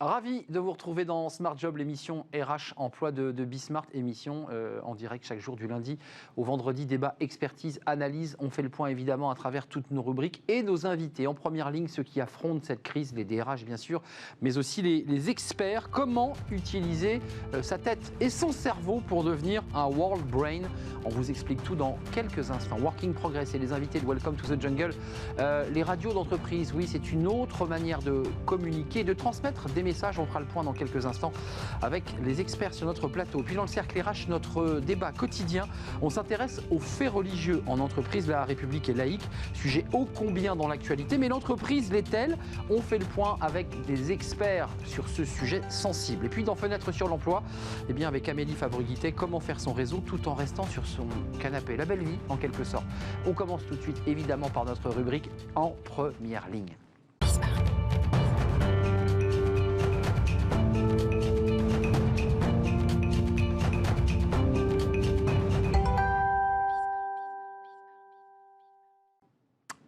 Ravi de vous retrouver dans Smart Job, l'émission RH Emploi de Bismart, émission en direct chaque jour du lundi au vendredi, débat, expertise, analyse. On fait le point évidemment à travers toutes nos rubriques et nos invités. En première ligne, ceux qui affrontent cette crise, les DRH bien sûr, mais aussi les experts. Comment utiliser sa tête et son cerveau pour devenir un world brain? On vous explique tout dans quelques instants. Working Progress et les invités de Welcome to the Jungle. Les radios d'entreprise, oui, c'est une autre manière de communiquer, de transmettre des messages. On fera le point dans quelques instants avec les experts sur notre plateau. Puis dans le cercle RH, notre débat quotidien, on s'intéresse aux faits religieux en entreprise. La République est laïque, sujet ô combien dans l'actualité, mais l'entreprise l'est-elle? On fait le point avec des experts sur ce sujet sensible. Et puis dans Fenêtre sur l'emploi, eh bien avec Amélie Fabriguité, comment faire son réseau tout en restant sur son canapé. La belle vie en quelque sorte. On commence tout de suite évidemment par notre rubrique En première ligne.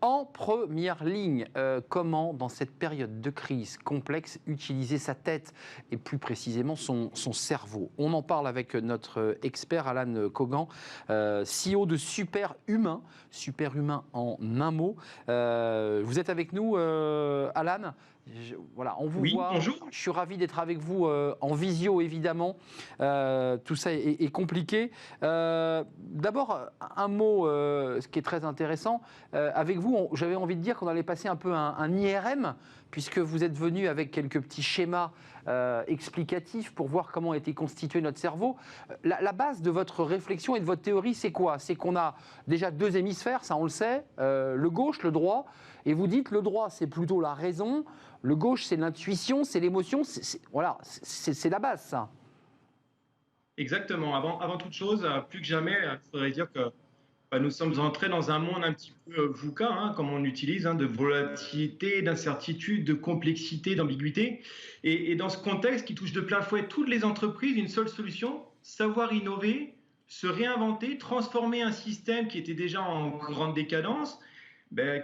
En première ligne, comment, dans cette période de crise complexe, utiliser sa tête et plus précisément son cerveau? On en parle avec notre expert Alan Kogan, CEO de Superhumain. Superhumain en un mot. Vous êtes avec nous, Alan? Voilà, on vous voit. Bonjour. Je suis ravi d'être avec vous en visio, évidemment. Tout ça est compliqué. D'abord, un mot ce qui est très intéressant. Avec vous, j'avais envie de dire qu'on allait passer un peu un IRM, puisque vous êtes venu avec quelques petits schémas explicatifs pour voir comment était constitué notre cerveau. La base de votre réflexion et de votre théorie, c'est quoi? C'est qu'on a déjà deux hémisphères, ça on le sait, le gauche, le droit. Et vous dites le droit, c'est plutôt la raison, le gauche, c'est l'intuition, c'est l'émotion. Voilà, c'est la base, ça. Exactement. Avant toute chose, plus que jamais, il faudrait dire que nous sommes entrés dans un monde un petit peu VUCA, comme on utilise, de volatilité, d'incertitude, de complexité, d'ambiguïté. Et dans ce contexte qui touche de plein fouet toutes les entreprises, une seule solution, savoir innover, se réinventer, transformer un système qui était déjà en grande décadence,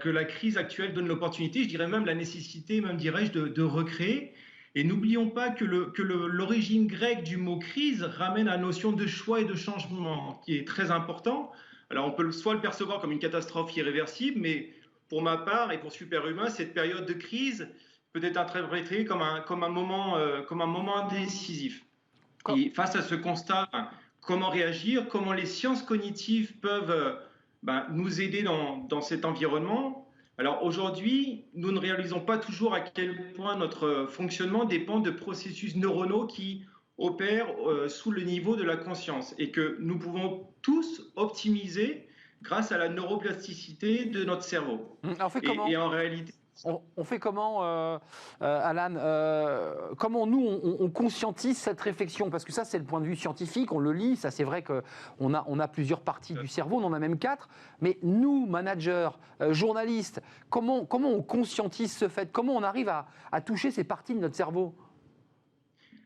que la crise actuelle donne l'opportunité, je dirais même la nécessité, même dirais-je, de recréer. Et n'oublions pas que l'origine grecque du mot crise ramène à la notion de choix et de changement, qui est très important. Alors on peut soit le percevoir comme une catastrophe irréversible, mais pour ma part et pour Superhumain, cette période de crise peut être interprétée comme un moment décisif. Et face à ce constat, comment réagir, comment les sciences cognitives peuvent nous aider dans cet environnement. Alors aujourd'hui, nous ne réalisons pas toujours à quel point notre fonctionnement dépend de processus neuronaux qui opèrent sous le niveau de la conscience et que nous pouvons tous optimiser grâce à la neuroplasticité de notre cerveau. Alors, on fait comment ? Et en réalité... On fait comment, Alan, comment nous, on conscientise cette réflexion? Parce que ça, c'est le point de vue scientifique, on le lit, ça c'est vrai qu'on a plusieurs parties du cerveau, on en a même 4. Mais nous, managers, journalistes, comment on conscientise ce fait? Comment on arrive à toucher ces parties de notre cerveau?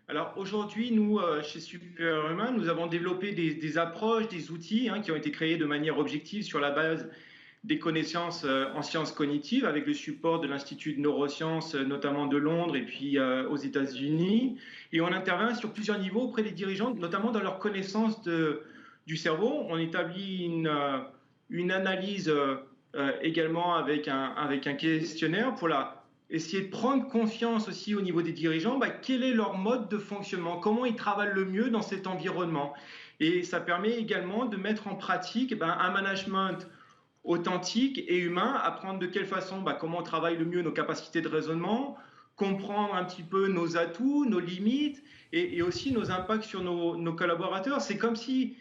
Alors aujourd'hui, nous, chez Superhumain, nous avons développé des approches, des outils qui ont été créés de manière objective sur la base des connaissances en sciences cognitives avec le support de l'Institut de neurosciences, notamment de Londres et puis aux États-Unis. Et on intervient sur plusieurs niveaux auprès des dirigeants, notamment dans leur connaissance du cerveau. On établit une analyse également avec un questionnaire pour essayer de prendre confiance aussi au niveau des dirigeants. Quel est leur mode de fonctionnement? Comment ils travaillent le mieux dans cet environnement? Et ça permet également de mettre en pratique un management authentique et humain, apprendre de quelle façon, comment on travaille le mieux nos capacités de raisonnement, comprendre un petit peu nos atouts, nos limites et aussi nos impacts sur nos collaborateurs. C'est comme si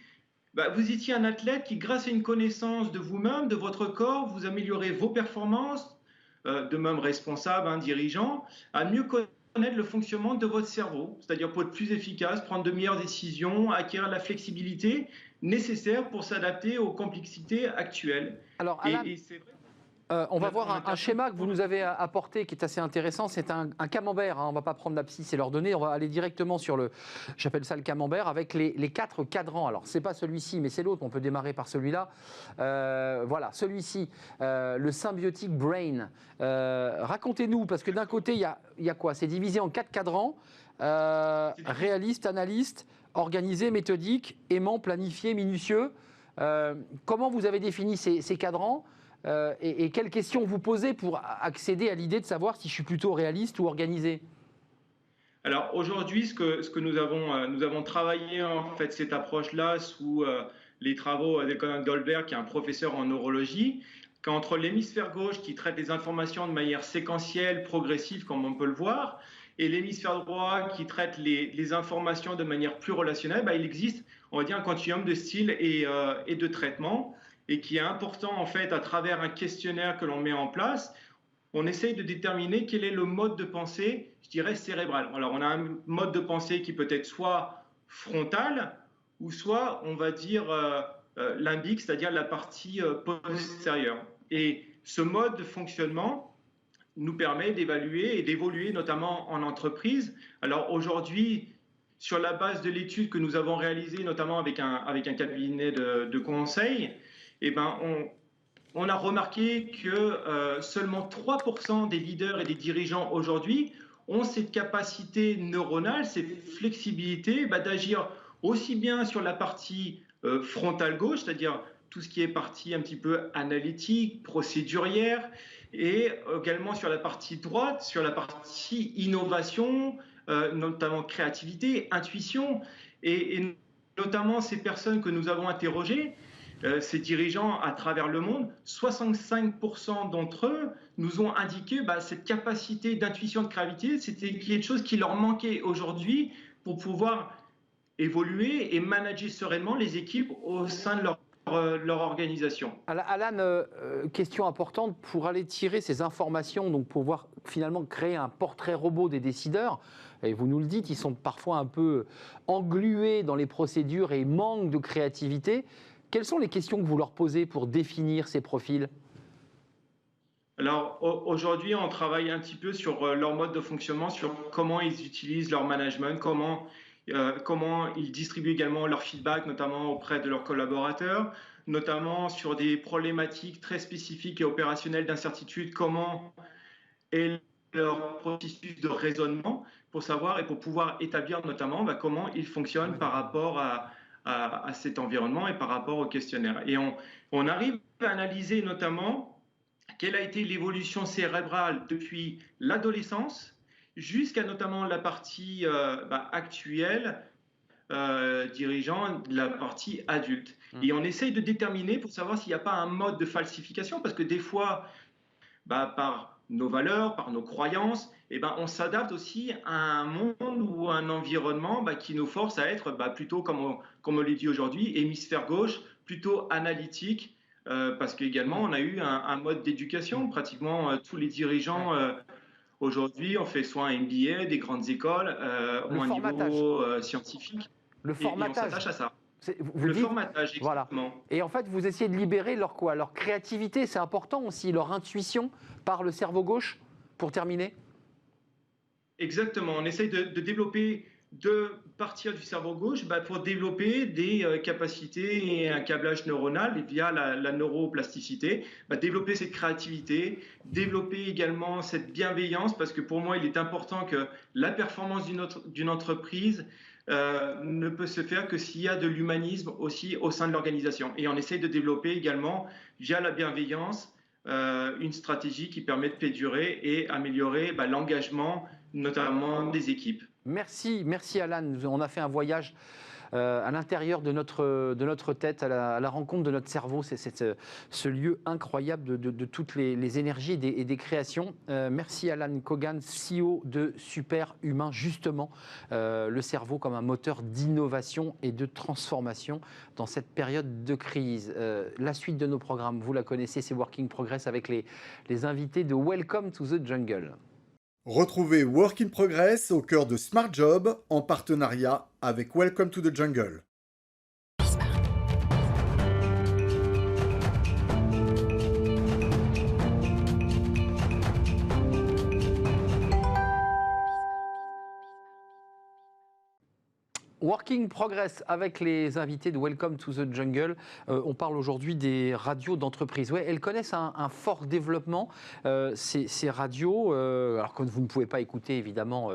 vous étiez un athlète qui, grâce à une connaissance de vous-même, de votre corps, vous améliorez vos performances, de même responsable, dirigeant, à mieux connaître le fonctionnement de votre cerveau, c'est-à-dire pour être plus efficace, prendre de meilleures décisions, acquérir la flexibilité nécessaire pour s'adapter aux complexités actuelles. Alors, Alan, et c'est vrai. On va voir un schéma que vous nous avez apporté qui est assez intéressant. C'est un camembert. On ne va pas prendre l'abscisse et l'ordonnée. On va aller directement sur j'appelle ça le camembert, avec les 4 cadrans. Alors, ce n'est pas celui-ci, mais c'est l'autre. On peut démarrer par celui-là. Voilà, celui-ci, le Symbiotic Brain. Racontez-nous, parce que d'un côté, il y a quoi? C'est divisé en 4 cadrans. Réaliste, analyste, organisé, méthodique, aimant, planifié, minutieux. Comment vous avez défini ces cadrans? Et quelles questions vous posez pour accéder à l'idée de savoir si je suis plutôt réaliste ou organisé? Alors aujourd'hui, ce que nous avons travaillé en fait cette approche-là sous les travaux d'Econon Goldberg, qui est un professeur en neurologie, qu'entre l'hémisphère gauche qui traite les informations de manière séquentielle, progressive, comme on peut le voir, et l'hémisphère droit qui traite les informations de manière plus relationnelle, il existe, on va dire, un continuum de style et de traitement, et qui est important en fait à travers un questionnaire que l'on met en place. On essaye de déterminer quel est le mode de pensée, je dirais, cérébral. Alors, on a un mode de pensée qui peut être soit frontal, ou soit, on va dire, limbique, c'est-à-dire la partie postérieure. Et ce mode de fonctionnement nous permet d'évaluer et d'évoluer, notamment en entreprise. Alors, aujourd'hui, sur la base de l'étude que nous avons réalisée, notamment avec un cabinet de conseil, on a remarqué que seulement 3% des leaders et des dirigeants aujourd'hui ont cette capacité neuronale, cette flexibilité d'agir aussi bien sur la partie frontale gauche, c'est-à-dire tout ce qui est partie un petit peu analytique, procédurière, et également sur la partie droite, sur la partie innovation, notamment créativité, intuition, et notamment ces personnes que nous avons interrogées, ces dirigeants à travers le monde, 65% d'entre eux nous ont indiqué cette capacité d'intuition, de créativité, c'était quelque chose qui leur manquait aujourd'hui pour pouvoir évoluer et manager sereinement les équipes au sein de leur organisation. Alan, question importante, pour aller tirer ces informations, donc pour pouvoir finalement créer un portrait robot des décideurs, et vous nous le dites, ils sont parfois un peu englués dans les procédures et manquent de créativité. Quelles sont les questions que vous leur posez pour définir ces profils? Alors aujourd'hui, on travaille un petit peu sur leur mode de fonctionnement, sur comment ils utilisent leur management, comment ils distribuent également leur feedback, notamment auprès de leurs collaborateurs, notamment sur des problématiques très spécifiques et opérationnelles d'incertitude, comment est leur processus de raisonnement pour savoir et pour pouvoir établir notamment comment ils fonctionnent par rapport à cet environnement et par rapport au questionnaire. Et on arrive à analyser notamment quelle a été l'évolution cérébrale depuis l'adolescence jusqu'à notamment la partie actuelle, dirigeant la partie adulte. Et on essaye de déterminer pour savoir s'il n'y a pas un mode de falsification, parce que des fois, par nos valeurs, par nos croyances, on s'adapte aussi à un monde ou un environnement qui nous force à être plutôt, comme on l'a dit aujourd'hui, hémisphère gauche, plutôt analytique, parce qu'également on a eu un mode d'éducation. Pratiquement tous les dirigeants aujourd'hui ont fait soit un MBA, des grandes écoles, ont un niveau scientifique. Le formatage. Et on s'attache à ça. Formatage, exactement. Voilà. Et en fait, vous essayez de libérer leur créativité, c'est important aussi, leur intuition par le cerveau gauche, pour terminer? Exactement. On essaye de développer, de partir du cerveau gauche pour développer des capacités et un câblage neuronal via la neuroplasticité, développer cette créativité, développer également cette bienveillance, parce que pour moi, il est important que la performance d'une entreprise ne peut se faire que s'il y a de l'humanisme aussi au sein de l'organisation. Et on essaie de développer également, via la bienveillance, une stratégie qui permet de perdurer et améliorer l'engagement, notamment des équipes. Merci Alan. On a fait un voyage à l'intérieur de notre tête, à la rencontre de notre cerveau. C'est ce lieu incroyable de toutes les énergies et des créations. Merci Alan Kogan, CEO de Superhumain, justement, le cerveau comme un moteur d'innovation et de transformation dans cette période de crise. La suite de nos programmes, vous la connaissez, c'est Working Progress avec les invités de Welcome to the Jungle. Retrouvez Work in Progress au cœur de Smart Job en partenariat avec Welcome to the Jungle. Working Progress avec les invités de Welcome to the Jungle. On parle aujourd'hui des radios d'entreprise. Ouais, elles connaissent un fort développement, ces radios. Alors que vous ne pouvez pas écouter évidemment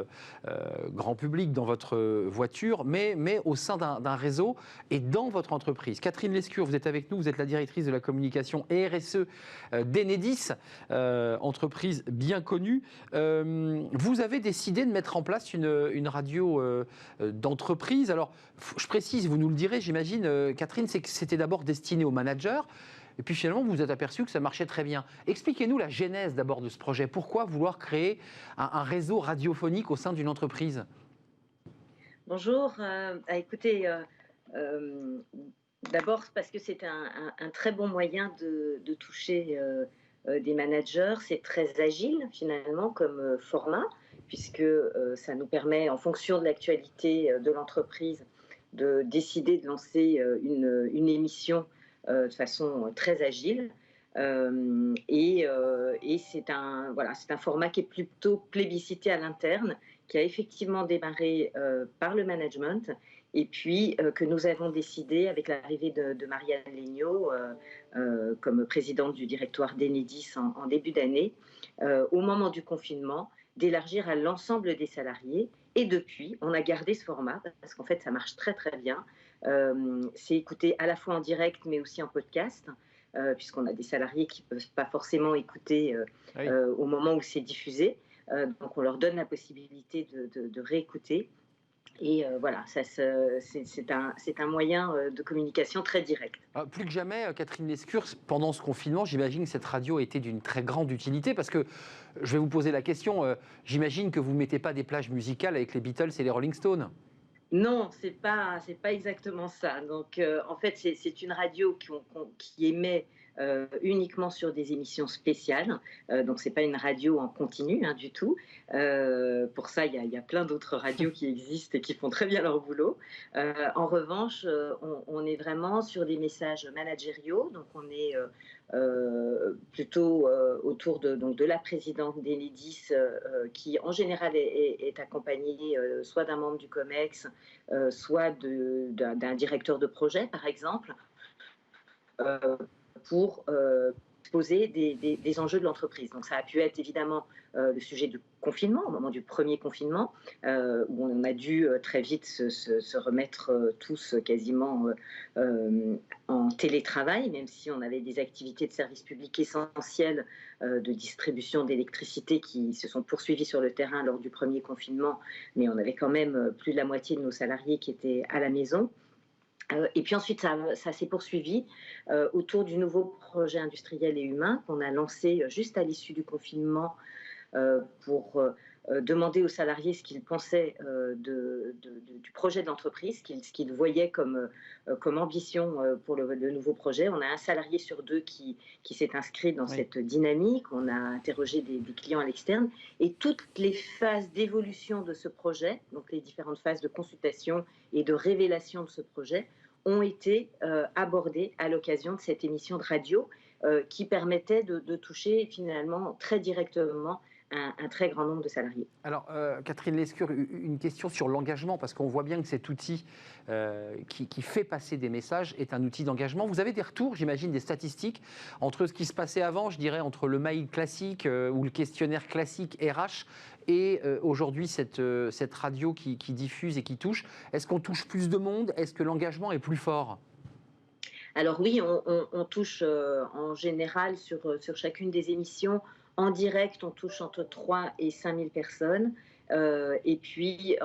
grand public dans votre voiture, mais au sein d'un réseau et dans votre entreprise. Catherine Lescure, vous êtes avec nous, vous êtes la directrice de la communication et RSE d'Enedis, entreprise bien connue. Vous avez décidé de mettre en place une radio d'entreprise. Alors, je précise, vous nous le direz, j'imagine, Catherine, c'est que c'était d'abord destiné aux managers. Et puis finalement, vous vous êtes aperçu que ça marchait très bien. Expliquez-nous la genèse d'abord de ce projet. Pourquoi vouloir créer un réseau radiophonique au sein d'une entreprise ? Bonjour. Écoutez, d'abord parce que c'est un très bon moyen de toucher des managers. C'est très agile finalement comme format, puisque ça nous permet, en fonction de l'actualité de l'entreprise, de décider de lancer une émission de façon très agile. Et c'est un format qui est plutôt plébiscité à l'interne, qui a effectivement démarré par le management, et puis que nous avons décidé, avec l'arrivée de Marianne Legnaud comme présidente du directoire d'Enedis en début d'année, au moment du confinement, d'élargir à l'ensemble des salariés. Et depuis, on a gardé ce format, parce qu'en fait, ça marche très très bien. C'est écouté à la fois en direct, mais aussi en podcast, puisqu'on a des salariés qui ne peuvent pas forcément écouter au moment où c'est diffusé. Donc on leur donne la possibilité de réécouter. Et voilà, c'est un moyen de communication très direct. Plus que jamais, Catherine Lescure, pendant ce confinement, j'imagine que cette radio a été d'une très grande utilité, parce que, je vais vous poser la question, j'imagine que vous ne mettez pas des plages musicales avec les Beatles et les Rolling Stones. Non, c'est pas exactement ça. Donc, en fait, c'est une radio qui émet uniquement sur des émissions spéciales. Donc, c'est pas une radio en continu du tout. Pour ça, il y a plein d'autres radios qui existent et qui font très bien leur boulot. En revanche, on est vraiment sur des messages managériaux. Donc, on est plutôt autour de la présidente d'Enedis, qui en général est accompagnée soit d'un membre du COMEX, soit d'un directeur de projet, par exemple, pour poser des enjeux de l'entreprise. Donc ça a pu être évidemment le sujet du confinement, au moment du premier confinement, où on a dû très vite se remettre tous quasiment en télétravail, même si on avait des activités de service public essentielles de distribution d'électricité qui se sont poursuivies sur le terrain lors du premier confinement, mais on avait quand même plus de la moitié de nos salariés qui étaient à la maison. Et puis ensuite, ça s'est poursuivi autour du nouveau projet industriel et humain qu'on a lancé juste à l'issue du confinement pour demander aux salariés ce qu'ils pensaient du projet de l'entreprise, ce qu'ils voyaient comme ambition pour le nouveau projet. On a un salarié sur deux qui s'est inscrit dans cette dynamique. On a interrogé des clients à l'externe. Et toutes les phases d'évolution de ce projet, donc les différentes phases de consultation et de révélation de ce projet, ont été abordées à l'occasion de cette émission de radio qui permettait de toucher finalement très directement un très grand nombre de salariés. Alors, Catherine Lescure, une question sur l'engagement, parce qu'on voit bien que cet outil qui fait passer des messages est un outil d'engagement. Vous avez des retours, j'imagine, des statistiques entre ce qui se passait avant, je dirais, entre le mail classique ou le questionnaire classique RH et aujourd'hui cette radio qui diffuse et qui touche. Est-ce qu'on touche plus de monde ? Est-ce que l'engagement est plus fort ? Alors oui, on touche en général sur chacune des émissions. En direct, on touche entre 3 et 5 000 personnes. Et puis,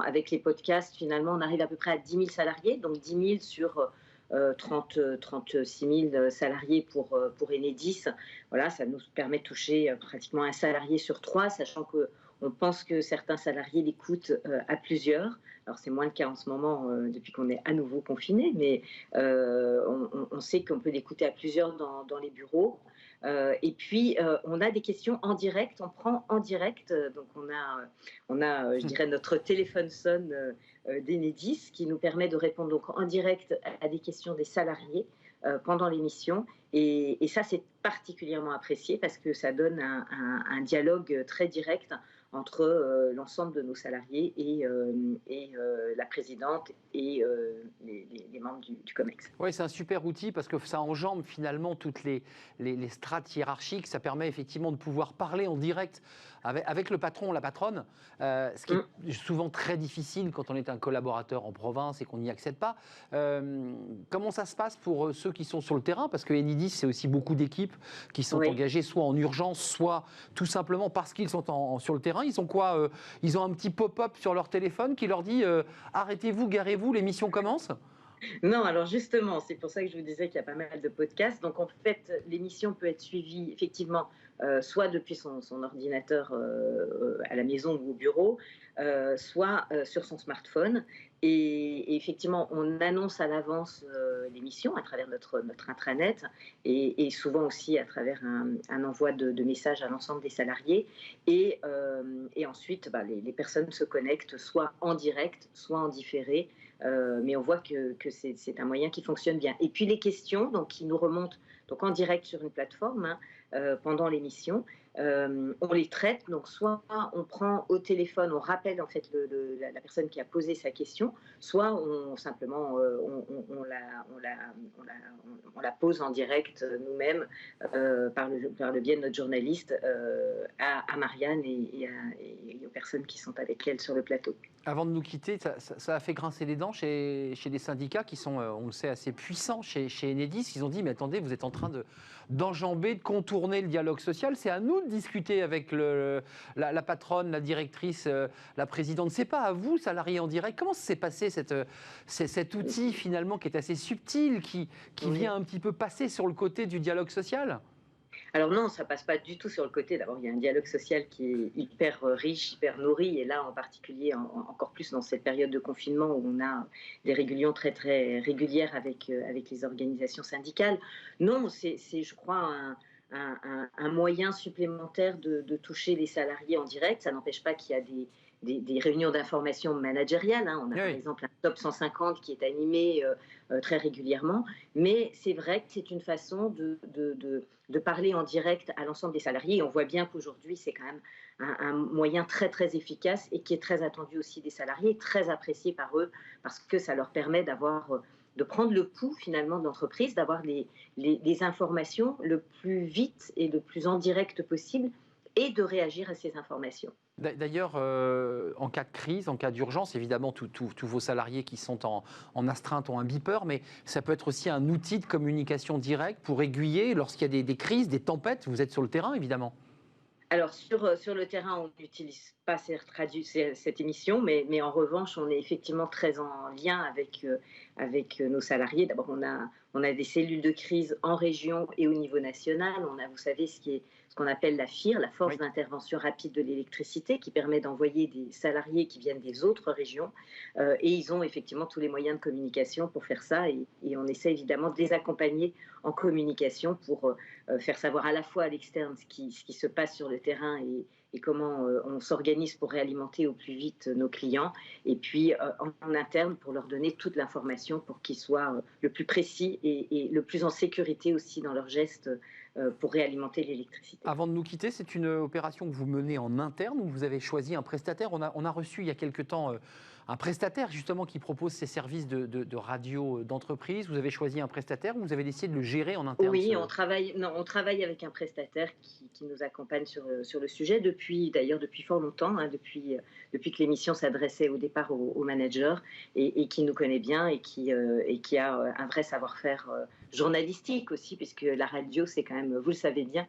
avec les podcasts, finalement, on arrive à peu près à 10 000 salariés. Donc 10 000 sur 36 000 salariés pour Enedis. Voilà, ça nous permet de toucher pratiquement un salarié sur 3, sachant qu'on pense que certains salariés l'écoutent à plusieurs. Alors, c'est moins le cas en ce moment, depuis qu'on est à nouveau confiné, mais on sait qu'on peut l'écouter à plusieurs dans les bureaux. Et puis, on a des questions en direct, on prend en direct. Donc, on a je dirais, notre téléphone sonne d'Enedis qui nous permet de répondre donc, en direct à des questions des salariés pendant l'émission. Et ça, c'est particulièrement apprécié parce que ça donne un dialogue très direct entre l'ensemble de nos salariés et la présidente et les membres du COMEX. Oui, c'est un super outil parce que ça enjambe finalement toutes les strates hiérarchiques. Ça permet effectivement de pouvoir parler en direct avec le patron ou la patronne, ce qui est souvent très difficile quand on est un collaborateur en province et qu'on n'y accède pas. Comment ça se passe pour ceux qui sont sur le terrain? Parce que Enidis, c'est aussi beaucoup d'équipes qui sont engagées soit en urgence, soit tout simplement parce qu'ils sont sur le terrain. Ils ont quoi? Ils ont un petit pop-up sur leur téléphone qui leur dit arrêtez-vous, garez-vous, l'émission commence? Non, alors justement, c'est pour ça que je vous disais qu'il y a pas mal de podcasts. Donc en fait, l'émission peut être suivie effectivement soit depuis son ordinateur à la maison ou au bureau, soit sur son smartphone. Et effectivement, on annonce à l'avance l'émission à travers notre intranet et souvent aussi à travers un envoi de messages à l'ensemble des salariés. Et ensuite, les personnes se connectent soit en direct, soit en différé. Mais on voit que c'est un moyen qui fonctionne bien. Et puis les questions donc, qui nous remontent donc, en direct sur une plateforme pendant l'émission, on les traite. Donc soit on prend au téléphone, on rappelle en fait la personne qui a posé sa question, soit on simplement on la pose en direct nous-mêmes par le biais de notre journaliste à Marianne et aux personnes qui sont avec elle sur le plateau. Avant de nous quitter, ça a fait grincer les dents chez des syndicats qui sont, on le sait, assez puissants chez Enedis. Ils ont dit, mais attendez, vous êtes en train d'enjamber, de contourner le dialogue social. C'est à nous de discuter avec la patronne, la directrice, la présidente. C'est pas à vous, salariés en direct. Comment s'est passé cet outil, finalement, qui est assez subtil, qui vient un petit peu passer sur le côté du dialogue social ? Alors non, ça passe pas du tout sur le côté. D'abord, il y a un dialogue social qui est hyper riche, hyper nourri, et là en particulier, encore plus dans cette période de confinement où on a des réunions très très régulières avec les organisations syndicales. Non, c'est je crois un moyen supplémentaire de toucher les salariés en direct. Ça n'empêche pas qu'il y a des réunions d'information managériales. On a par exemple un top 150 qui est animé très régulièrement, mais c'est vrai que c'est une façon de parler en direct à l'ensemble des salariés. Et on voit bien qu'aujourd'hui, c'est quand même un moyen très très efficace et qui est très attendu aussi des salariés, très apprécié par eux, parce que ça leur permet de prendre le pouls finalement de l'entreprise, d'avoir les informations le plus vite et le plus en direct possible et de réagir à ces informations. D'ailleurs, en cas de crise, en cas d'urgence, évidemment, tous vos salariés qui sont en astreinte ont un beeper, mais ça peut être aussi un outil de communication directe pour aiguiller lorsqu'il y a des crises, des tempêtes. Vous êtes sur le terrain, évidemment. Alors, sur le terrain, on n'utilise pas cette émission, mais en revanche, on est effectivement très en lien avec nos salariés. D'abord, on a des cellules de crise en région et au niveau national. On a, vous savez, ce qu'on appelle la FIR, la Force d'intervention rapide de l'électricité, qui permet d'envoyer des salariés qui viennent des autres régions. Et ils ont effectivement tous les moyens de communication pour faire ça. Et on essaie évidemment de les accompagner en communication pour faire savoir à la fois à l'externe ce qui se passe sur le terrain et comment on s'organise pour réalimenter au plus vite nos clients, et puis en interne pour leur donner toute l'information pour qu'ils soient le plus précis et le plus en sécurité aussi dans leurs gestes pour réalimenter l'électricité. Avant de nous quitter, c'est une opération que vous menez en interne ou vous avez choisi un prestataire? On a reçu il y a quelque temps un prestataire justement qui propose ses services de radio d'entreprise. Vous avez choisi un prestataire ou vous avez décidé de le gérer en interne? Oui, on travaille avec un prestataire qui nous accompagne sur le sujet depuis fort longtemps, depuis que l'émission s'adressait au départ aux managers et qui nous connaît bien et qui a un vrai savoir-faire journalistique aussi, puisque la radio, c'est quand même, vous le savez bien,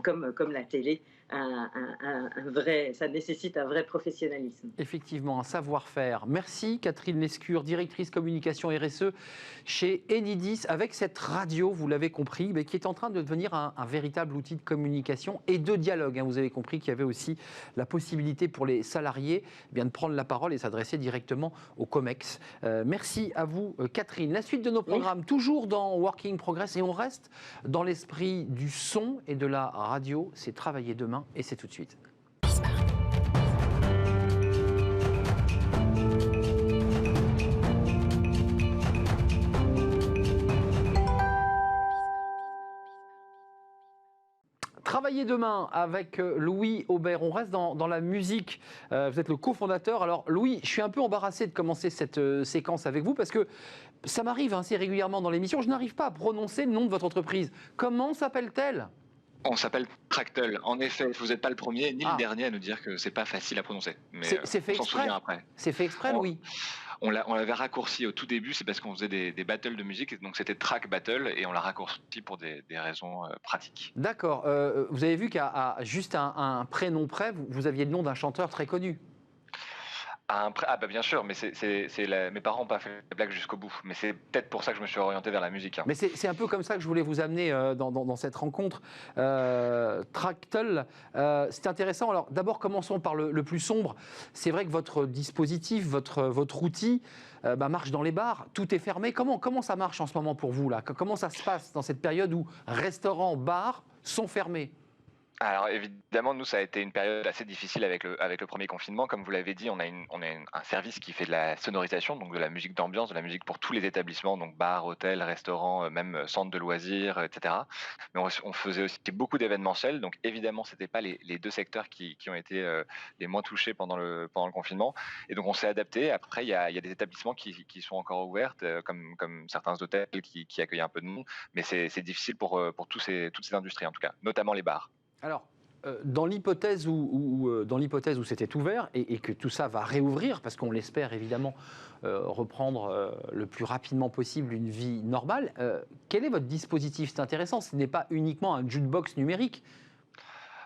comme la télé, ça nécessite un vrai professionnalisme. Effectivement, un savoir-faire. Merci Catherine Lescure, directrice communication RSE chez Enidis, avec cette radio, vous l'avez compris, mais qui est en train de devenir un véritable outil de communication et de dialogue. Vous avez compris qu'il y avait aussi la possibilité pour les salariés de prendre la parole et s'adresser directement au COMEX. Merci à vous Catherine. La suite de nos programmes, toujours dans Working Progress, et on reste dans l'esprit du son et de la radio. C'est Travailler demain et c'est tout de suite. Travailler demain avec Louis Aubert. On reste dans la musique. Vous êtes le cofondateur. Alors Louis, je suis un peu embarrassé de commencer cette séquence avec vous parce que ça m'arrive assez régulièrement dans l'émission. Je n'arrive pas à prononcer le nom de votre entreprise. Comment s'appelle-t-elle ? On s'appelle Tractel. En effet, vous n'êtes pas le premier ni le dernier à nous dire que c'est pas facile à prononcer. Mais c'est fait on s'en exprès. souvient après. C'est fait exprès, Louis. On l'avait raccourci au tout début, c'est parce qu'on faisait des battles de musique, donc c'était Track Battle, et on l'a raccourci pour des raisons pratiques. D'accord. Vous avez vu qu'à juste un prénom près, vous aviez le nom d'un chanteur très connu. Bien sûr, mais mes parents n'ont pas fait la blague jusqu'au bout. Mais c'est peut-être pour ça que je me suis orienté vers la musique. Mais c'est un peu comme ça que je voulais vous amener dans cette rencontre. Tractel, c'est intéressant. Alors d'abord, commençons par le plus sombre. C'est vrai que votre dispositif, votre outil marche dans les bars. Tout est fermé. Comment ça marche en ce moment pour vous là ? Comment ça se passe dans cette période où restaurants, bars sont fermés ? Alors évidemment, nous, ça a été une période assez difficile avec le premier confinement. Comme vous l'avez dit, on a un service qui fait de la sonorisation, donc de la musique d'ambiance, de la musique pour tous les établissements, donc bars, hôtels, restaurants, même centres de loisirs, etc. Mais on faisait aussi beaucoup d'événementiels, donc évidemment, ce n'étaient pas les deux secteurs qui ont été les moins touchés pendant le confinement. Et donc on s'est adapté. Après, il y a des établissements qui sont encore ouverts, comme certains hôtels qui accueillent un peu de monde, mais c'est difficile pour toutes ces industries, en tout cas, notamment les bars. Alors, dans l'hypothèse où c'était ouvert et que tout ça va réouvrir, parce qu'on l'espère évidemment reprendre le plus rapidement possible une vie normale, quel est votre dispositif ? C'est intéressant, ce n'est pas uniquement un jukebox numérique.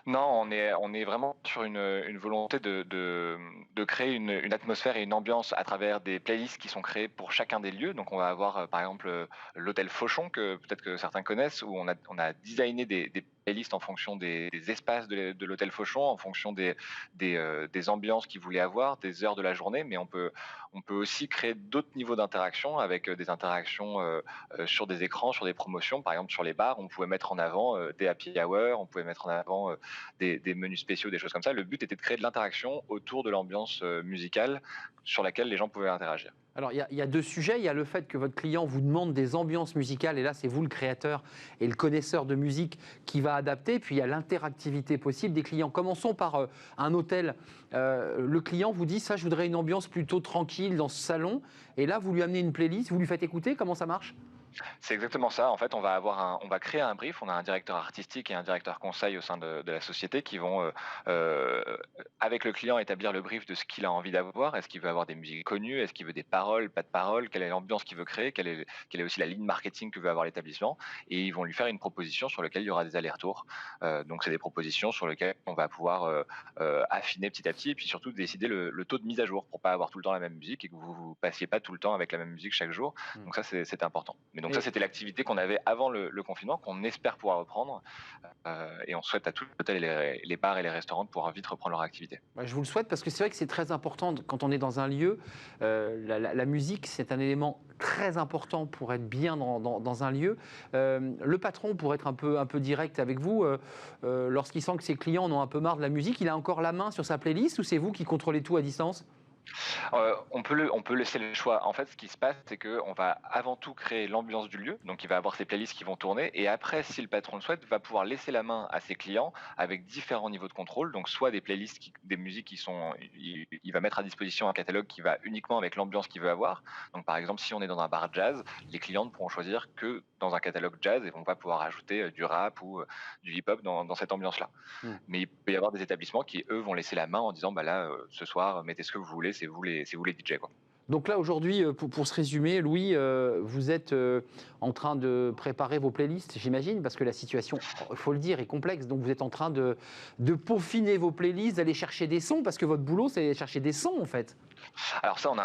Non, on est vraiment sur une volonté de créer une atmosphère et une ambiance à travers des playlists qui sont créées pour chacun des lieux. Donc on va avoir par exemple l'hôtel Fauchon, que peut-être que certains connaissent, où on a designé des playlists en fonction des espaces de l'hôtel Fauchon, en fonction des ambiances qu'ils voulaient avoir, des heures de la journée, mais on peut aussi créer d'autres niveaux d'interaction avec des interactions sur des écrans, sur des promotions. Par exemple, sur les bars, on pouvait mettre en avant des happy hour, on pouvait mettre en avant des menus spéciaux, des choses comme ça. Le but était de créer de l'interaction autour de l'ambiance musicale sur laquelle les gens pouvaient interagir. Alors, il y a deux sujets. Il y a le fait que votre client vous demande des ambiances musicales, et là, c'est vous le créateur et le connaisseur de musique qui va adapter. Puis, il y a l'interactivité possible des clients. Commençons par un hôtel. Le client vous dit, ça, je voudrais une ambiance plutôt tranquille dans ce salon. Et là, vous lui amenez une playlist, vous lui faites écouter. Comment ça marche ? C'est exactement ça. En fait, on va créer un brief. On a un directeur artistique et un directeur conseil au sein de la société qui vont, avec le client, établir le brief de ce qu'il a envie d'avoir. Est-ce qu'il veut avoir des musiques connues ? Est-ce qu'il veut des paroles, pas de paroles ? Quelle est l'ambiance qu'il veut créer ? Quelle est aussi la ligne marketing que veut avoir l'établissement ? Et ils vont lui faire une proposition sur laquelle il y aura des allers-retours. Donc, c'est des propositions sur lesquelles on va pouvoir affiner petit à petit et puis surtout décider le taux de mise à jour pour pas avoir tout le temps la même musique et que vous passiez pas tout le temps avec la même musique chaque jour. Donc ça, c'est important. Mais donc ça, c'était l'activité qu'on avait avant le confinement, qu'on espère pouvoir reprendre. Et on souhaite à tous les hôtels, les bars et les restaurants de pouvoir vite reprendre leur activité. Je vous le souhaite parce que c'est vrai que c'est très important quand on est dans un lieu. La musique, c'est un élément très important pour être bien dans un lieu. Le patron, pour être un peu direct avec vous, lorsqu'il sent que ses clients en ont un peu marre de la musique, il a encore la main sur sa playlist ou c'est vous qui contrôlez tout à distance ? On peut laisser le choix. En fait, ce qui se passe, c'est qu'on va avant tout créer l'ambiance du lieu. Donc, il va avoir ses playlists qui vont tourner. Et après, si le patron le souhaite, va pouvoir laisser la main à ses clients avec différents niveaux de contrôle. Donc, soit des playlists, des musiques qui sont... Il va mettre à disposition un catalogue qui va uniquement avec l'ambiance qu'il veut avoir. Donc, par exemple, si on est dans un bar jazz, les clients ne pourront choisir que dans un catalogue jazz et on va pouvoir ajouter du rap ou du hip-hop dans cette ambiance-là. Mais il peut y avoir des établissements qui, eux, vont laisser la main en disant, ce soir, mettez ce que vous voulez, c'est vous les DJ, quoi. Donc là, aujourd'hui, pour se résumer, Louis, vous êtes en train de préparer vos playlists, j'imagine, parce que la situation, il faut le dire, est complexe. Donc vous êtes en train de peaufiner vos playlists, d'aller chercher des sons, parce que votre boulot, c'est d'aller chercher des sons, en fait. Alors ça, on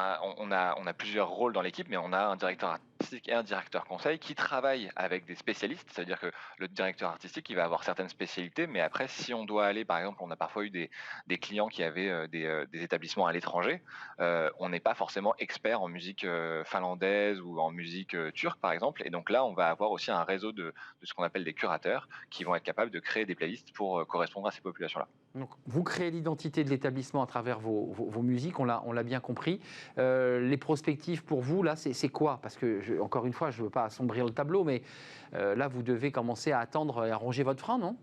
a plusieurs rôles dans l'équipe, mais on a un directeur artistique et un directeur conseil qui travaillent avec des spécialistes. C'est-à-dire que le directeur artistique, il va avoir certaines spécialités, mais après, si on doit aller, par exemple, on a parfois eu des clients qui avaient des établissements à l'étranger, on n'est pas forcément expert en musique finlandaise ou en musique turque, par exemple. Et donc là, on va avoir aussi un réseau de ce qu'on appelle des curateurs qui vont être capables de créer des playlists pour correspondre à ces populations-là. Donc, vous créez l'identité de l'établissement à travers vos musiques, on l'a bien compris. Les prospectives pour vous, là, c'est quoi ? Parce que, encore une fois, je ne veux pas assombrir le tableau, mais là, vous devez commencer à attendre et à ronger votre frein, non ?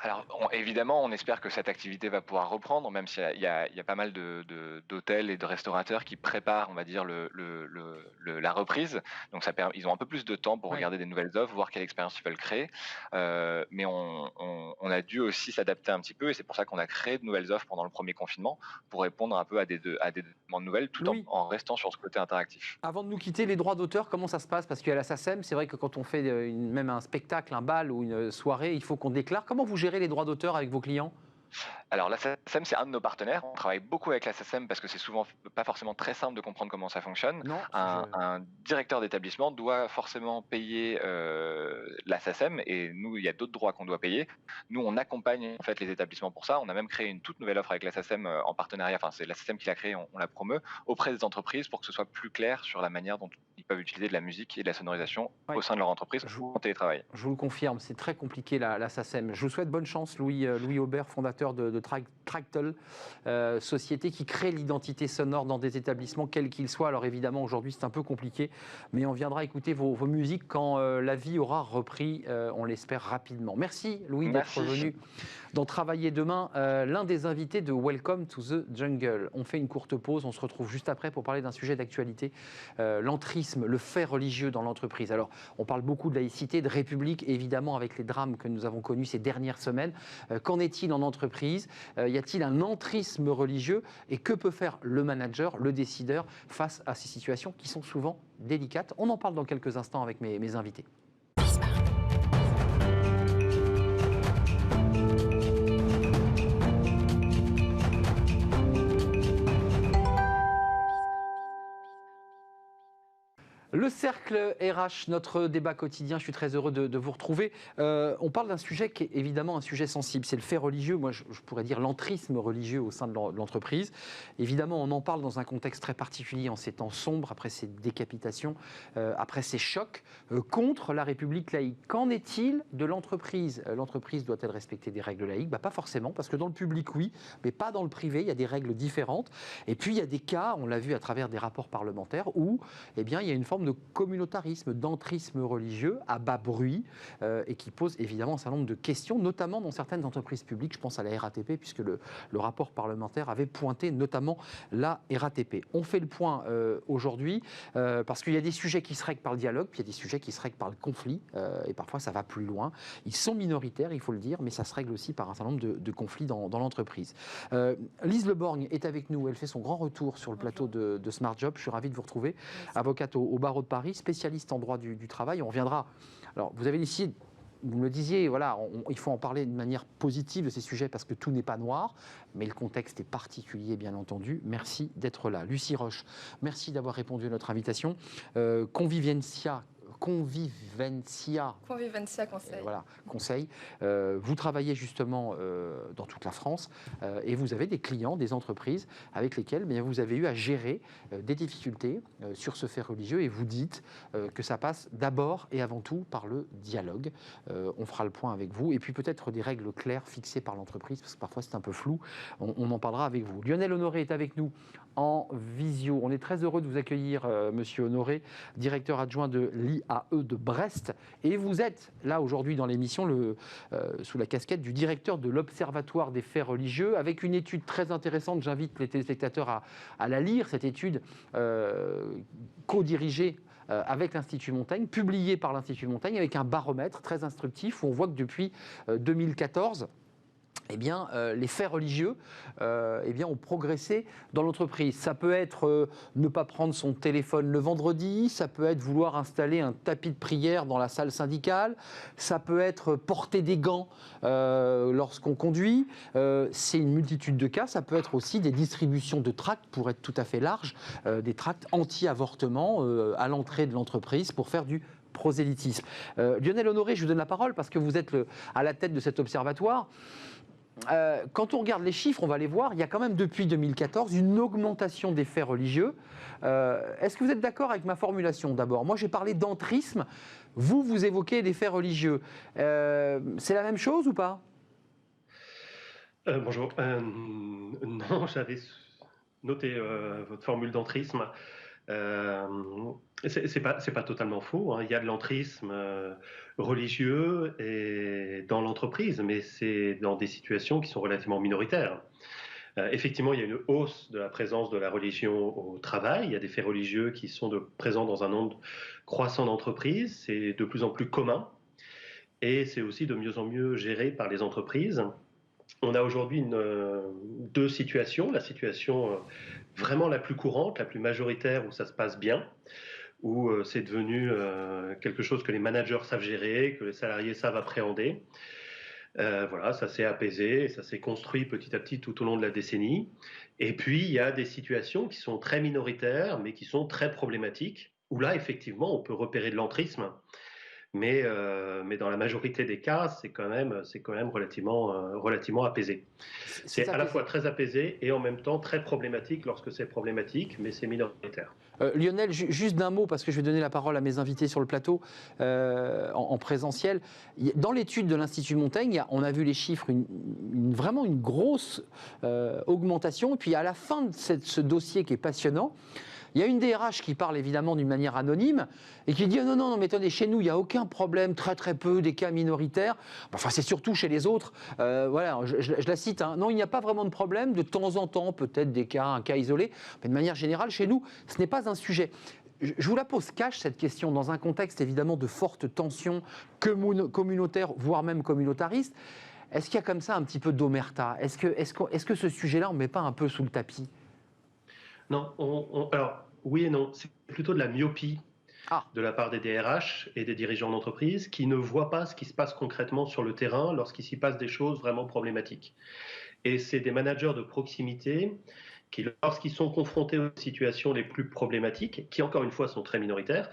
Alors, évidemment, on espère que cette activité va pouvoir reprendre, même s'il y a pas mal d'hôtels et de restaurateurs qui préparent, on va dire, la reprise. Donc, ils ont un peu plus de temps pour Ouais. regarder des nouvelles offres, voir quelle expérience ils veulent créer. Mais on a dû aussi s'adapter un petit peu, et c'est pour ça qu'on a créé de nouvelles offres pendant le premier confinement, pour répondre un peu à des demandes nouvelles, tout Louis, en restant sur ce côté interactif. avant de nous quitter, les droits d'auteur, comment ça se passe? Parce qu'à la SACEM, c'est vrai que quand on fait même un spectacle, un bal ou une soirée, il faut qu'on déclare. Comment vous gérez les droits d'auteur avec vos clients? Alors la SACEM, c'est un de nos partenaires. On travaille beaucoup avec la SACEM parce que c'est souvent pas forcément très simple de comprendre comment ça fonctionne. Non, Un directeur d'établissement doit forcément payer la SACEM, et nous, il y a d'autres droits qu'on doit payer. Nous, on accompagne en fait les établissements pour ça. On a même créé une toute nouvelle offre avec la SACEM en partenariat. Enfin, c'est la SACEM qui l'a créée, on la promeut auprès des entreprises pour que ce soit plus clair sur la manière dont ils peuvent utiliser de la musique et de la sonorisation Ouais. au sein de leur entreprise Je- ou en télétravail. Je vous le confirme, c'est très compliqué la SACEM. Je vous souhaite bonne chance, Louis Aubert, fondateur de Tractel, société qui crée l'identité sonore dans des établissements, quels qu'ils soient. Alors évidemment, aujourd'hui, c'est un peu compliqué, mais on viendra écouter vos musiques quand la vie aura repris, on l'espère rapidement. Merci, Louis, d'être Merci. venu dans Travailler demain, l'un des invités de Welcome to the Jungle. On fait une courte pause, on se retrouve juste après pour parler d'un sujet d'actualité, l'entrisme, le fait religieux dans l'entreprise. Alors, on parle beaucoup de laïcité, de république, évidemment, avec les drames que nous avons connus ces dernières semaines. Qu'en est-il en entreprise? Y a-t-il un entrisme religieux? Et que peut faire le manager, le décideur, face à ces situations qui sont souvent délicates? On en parle dans quelques instants avec mes invités. Le cercle RH, notre débat quotidien, je suis très heureux de vous retrouver. On parle d'un sujet qui est évidemment un sujet sensible, c'est le fait religieux, moi je pourrais dire l'entrisme religieux au sein de l'entreprise. Évidemment, on en parle dans un contexte très particulier, en ces temps sombres, après ces décapitations, après ces chocs contre la République laïque. Qu'en est-il de l'entreprise? L'entreprise doit-elle respecter des règles laïques? Pas forcément, parce que dans le public, oui, mais pas dans le privé, il y a des règles différentes. Et puis il y a des cas, on l'a vu à travers des rapports parlementaires, où il y a une forme de communautarisme, d'entrisme religieux à bas bruit et qui pose évidemment un certain nombre de questions, notamment dans certaines entreprises publiques. Je pense à la RATP, puisque le rapport parlementaire avait pointé notamment la RATP. On fait le point aujourd'hui parce qu'il y a des sujets qui se règlent par le dialogue, puis il y a des sujets qui se règlent par le conflit et parfois ça va plus loin. Ils sont minoritaires, il faut le dire, mais ça se règle aussi par un certain nombre de conflits dans l'entreprise. Lise Le Borgne est avec nous, elle fait son grand retour sur le plateau de Smart Job. Je suis ravi de vous retrouver, avocate au barreau de Paris, spécialiste en droit du travail. On reviendra. Alors, vous avez décidé, vous me le disiez, voilà, il faut en parler de manière positive de ces sujets parce que tout n'est pas noir, mais le contexte est particulier, bien entendu. Merci d'être là. Lucie Roche, merci d'avoir répondu à notre invitation. Convivencia Conseil. Voilà, conseil. Vous travaillez justement dans toute la France et vous avez des clients, des entreprises avec lesquelles vous avez eu à gérer des difficultés sur ce fait religieux et vous dites que ça passe d'abord et avant tout par le dialogue. On fera le point avec vous et puis peut-être des règles claires fixées par l'entreprise parce que parfois c'est un peu flou. On en parlera avec vous. Lionel Honoré est avec nous en visio. On est très heureux de vous accueillir, Monsieur Honoré, directeur adjoint de l'IAE de Brest. Et vous êtes là aujourd'hui dans l'émission sous la casquette du directeur de l'Observatoire des faits religieux, avec une étude très intéressante. J'invite les téléspectateurs à la lire, cette étude co-dirigée avec l'Institut Montaigne, publiée par l'Institut Montaigne, avec un baromètre très instructif où on voit que depuis 2014, les faits religieux ont progressé dans l'entreprise. Ça peut être ne pas prendre son téléphone le vendredi, ça peut être vouloir installer un tapis de prière dans la salle syndicale, ça peut être porter des gants lorsqu'on conduit. C'est une multitude de cas. Ça peut être aussi des distributions de tracts, pour être tout à fait large, des tracts anti-avortement à l'entrée de l'entreprise pour faire du prosélytisme. Lionel Honoré, je vous donne la parole parce que vous êtes à la tête de cet observatoire. Quand on regarde les chiffres, on va les voir, il y a quand même depuis 2014 une augmentation des faits religieux. Est-ce que vous êtes d'accord avec ma formulation d'abord? Moi j'ai parlé d'entrisme, vous évoquez des faits religieux. C'est la même chose ou pas? Bonjour. Non, j'avais noté votre formule d'entrisme. C'est pas totalement faux, hein. Il y a de l'entrisme religieux dans l'entreprise, mais c'est dans des situations qui sont relativement minoritaires. Effectivement, il y a une hausse de la présence de la religion au travail. Il y a des faits religieux qui sont présents dans un nombre croissant d'entreprises. C'est de plus en plus commun et c'est aussi de mieux en mieux géré par les entreprises. On a aujourd'hui deux situations. La situation vraiment la plus courante, la plus majoritaire, où ça se passe bien, où c'est devenu quelque chose que les managers savent gérer, que les salariés savent appréhender. Voilà, ça s'est apaisé, ça s'est construit petit à petit tout au long de la décennie. Et puis, il y a des situations qui sont très minoritaires, mais qui sont très problématiques, où là, effectivement, on peut repérer de l'entrisme. Mais dans la majorité des cas, c'est quand même relativement apaisé. C'est à la fois très apaisé et en même temps très problématique lorsque c'est problématique, mais c'est minoritaire. Lionel, juste d'un mot, parce que je vais donner la parole à mes invités sur le plateau en présentiel. Dans l'étude de l'Institut Montaigne, on a vu les chiffres, vraiment une grosse augmentation. Et puis à la fin de ce dossier qui est passionnant, il y a une DRH qui parle évidemment d'une manière anonyme et qui dit non, mais attendez, chez nous, il n'y a aucun problème, très peu, des cas minoritaires. Enfin, c'est surtout chez les autres. Voilà, je la cite. Hein. Non, il n'y a pas vraiment de problème. De temps en temps, peut-être un cas isolé. Mais de manière générale, chez nous, ce n'est pas un sujet. Je vous la pose cash, cette question, dans un contexte évidemment de forte tension communautaire, voire même communautariste. Est-ce qu'il y a comme ça un petit peu d'omerta ? Est-ce que ce sujet-là, on ne met pas un peu sous le tapis ? Non, alors oui et non, c'est plutôt de la myopie de la part des DRH et des dirigeants d'entreprise qui ne voient pas ce qui se passe concrètement sur le terrain lorsqu'il s'y passe des choses vraiment problématiques. Et c'est des managers de proximité qui, lorsqu'ils sont confrontés aux situations les plus problématiques, qui encore une fois sont très minoritaires,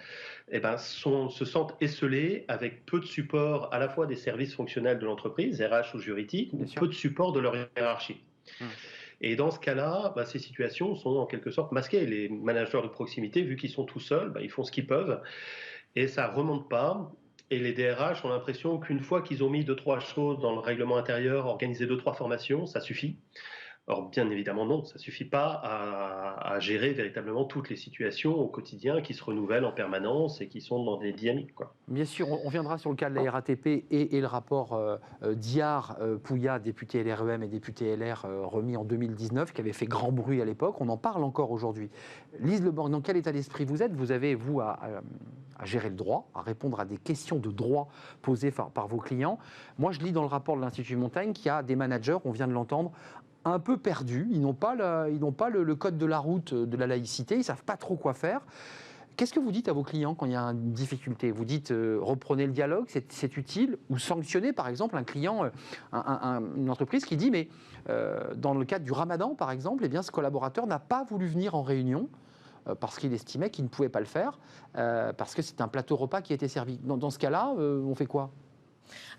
se sentent esseulés avec peu de support à la fois des services fonctionnels de l'entreprise, RH ou juridique, ou peu de support de leur hiérarchie. Et dans ce cas-là, ces situations sont en quelque sorte masquées. Les managers de proximité, vu qu'ils sont tout seuls, ils font ce qu'ils peuvent et ça ne remonte pas. Et les DRH ont l'impression qu'une fois qu'ils ont mis 2-3 choses dans le règlement intérieur, organisé 2-3 formations, ça suffit. Or, bien évidemment, non, ça ne suffit pas à gérer véritablement toutes les situations au quotidien qui se renouvellent en permanence et qui sont dans des dynamiques, quoi. Bien sûr, on viendra sur le cas de la RATP et le rapport Diard-Pouillat, député LREM et député LR, remis en 2019, qui avait fait grand bruit à l'époque. On en parle encore aujourd'hui. Lise Le Borgne, dans quel état d'esprit vous êtes ? Vous avez, vous, à gérer le droit, à répondre à des questions de droit posées par vos clients. Moi, je lis dans le rapport de l'Institut Montaigne qu'il y a des managers, on vient de l'entendre, un peu perdus, ils n'ont pas le code de la route de la laïcité, ils ne savent pas trop quoi faire. Qu'est-ce que vous dites à vos clients quand il y a une difficulté ? Vous dites reprenez le dialogue, c'est utile, ou sanctionnez par exemple un client, une entreprise qui dit mais dans le cadre du Ramadan par exemple, ce collaborateur n'a pas voulu venir en réunion parce qu'il estimait qu'il ne pouvait pas le faire, parce que c'est un plateau repas qui a été servi. Dans ce cas-là, on fait quoi ?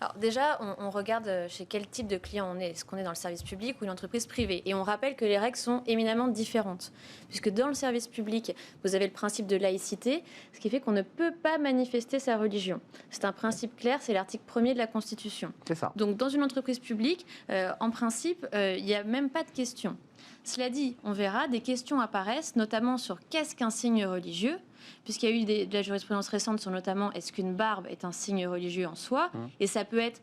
Alors déjà, on regarde chez quel type de client on est. Est-ce qu'on est dans le service public ou une entreprise privée ? Et on rappelle que les règles sont éminemment différentes. Puisque dans le service public, vous avez le principe de laïcité, ce qui fait qu'on ne peut pas manifester sa religion. C'est un principe clair, c'est l'article 1er de la Constitution. C'est ça. Donc dans une entreprise publique, en principe, il n'y a même pas de question. Cela dit, on verra, des questions apparaissent, notamment sur qu'est-ce qu'un signe religieux, puisqu'il y a eu de la jurisprudence récente sur notamment est-ce qu'une barbe est un signe religieux en soi, et ça peut être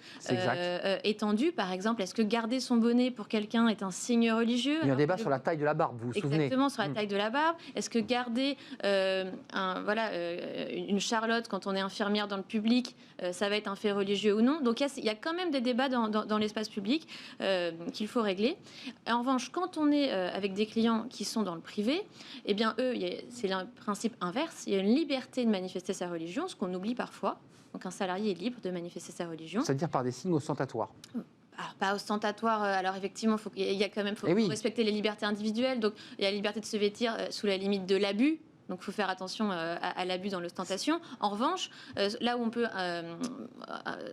étendu, par exemple, est-ce que garder son bonnet pour quelqu'un est un signe religieux ? Il y a un débat sur la taille de la barbe, vous vous souvenez ? Exactement, sur la taille de la barbe. Est-ce que garder une charlotte quand on est infirmière dans le public, ça va être un fait religieux ou non ? Donc il y a quand même des débats dans l'espace public qu'il faut régler. En revanche, quand on est avec des clients qui sont dans le privé, eh bien eux, c'est un principe inverse. Il y a une liberté de manifester sa religion, ce qu'on oublie parfois. Donc un salarié est libre de manifester sa religion. C'est-à-dire par des signes ostentatoires. Alors, pas ostentatoire. Alors effectivement, faut respecter les libertés individuelles. Donc il y a la liberté de se vêtir sous la limite de l'abus. Donc il faut faire attention à l'abus dans l'ostentation. En revanche, là où on peut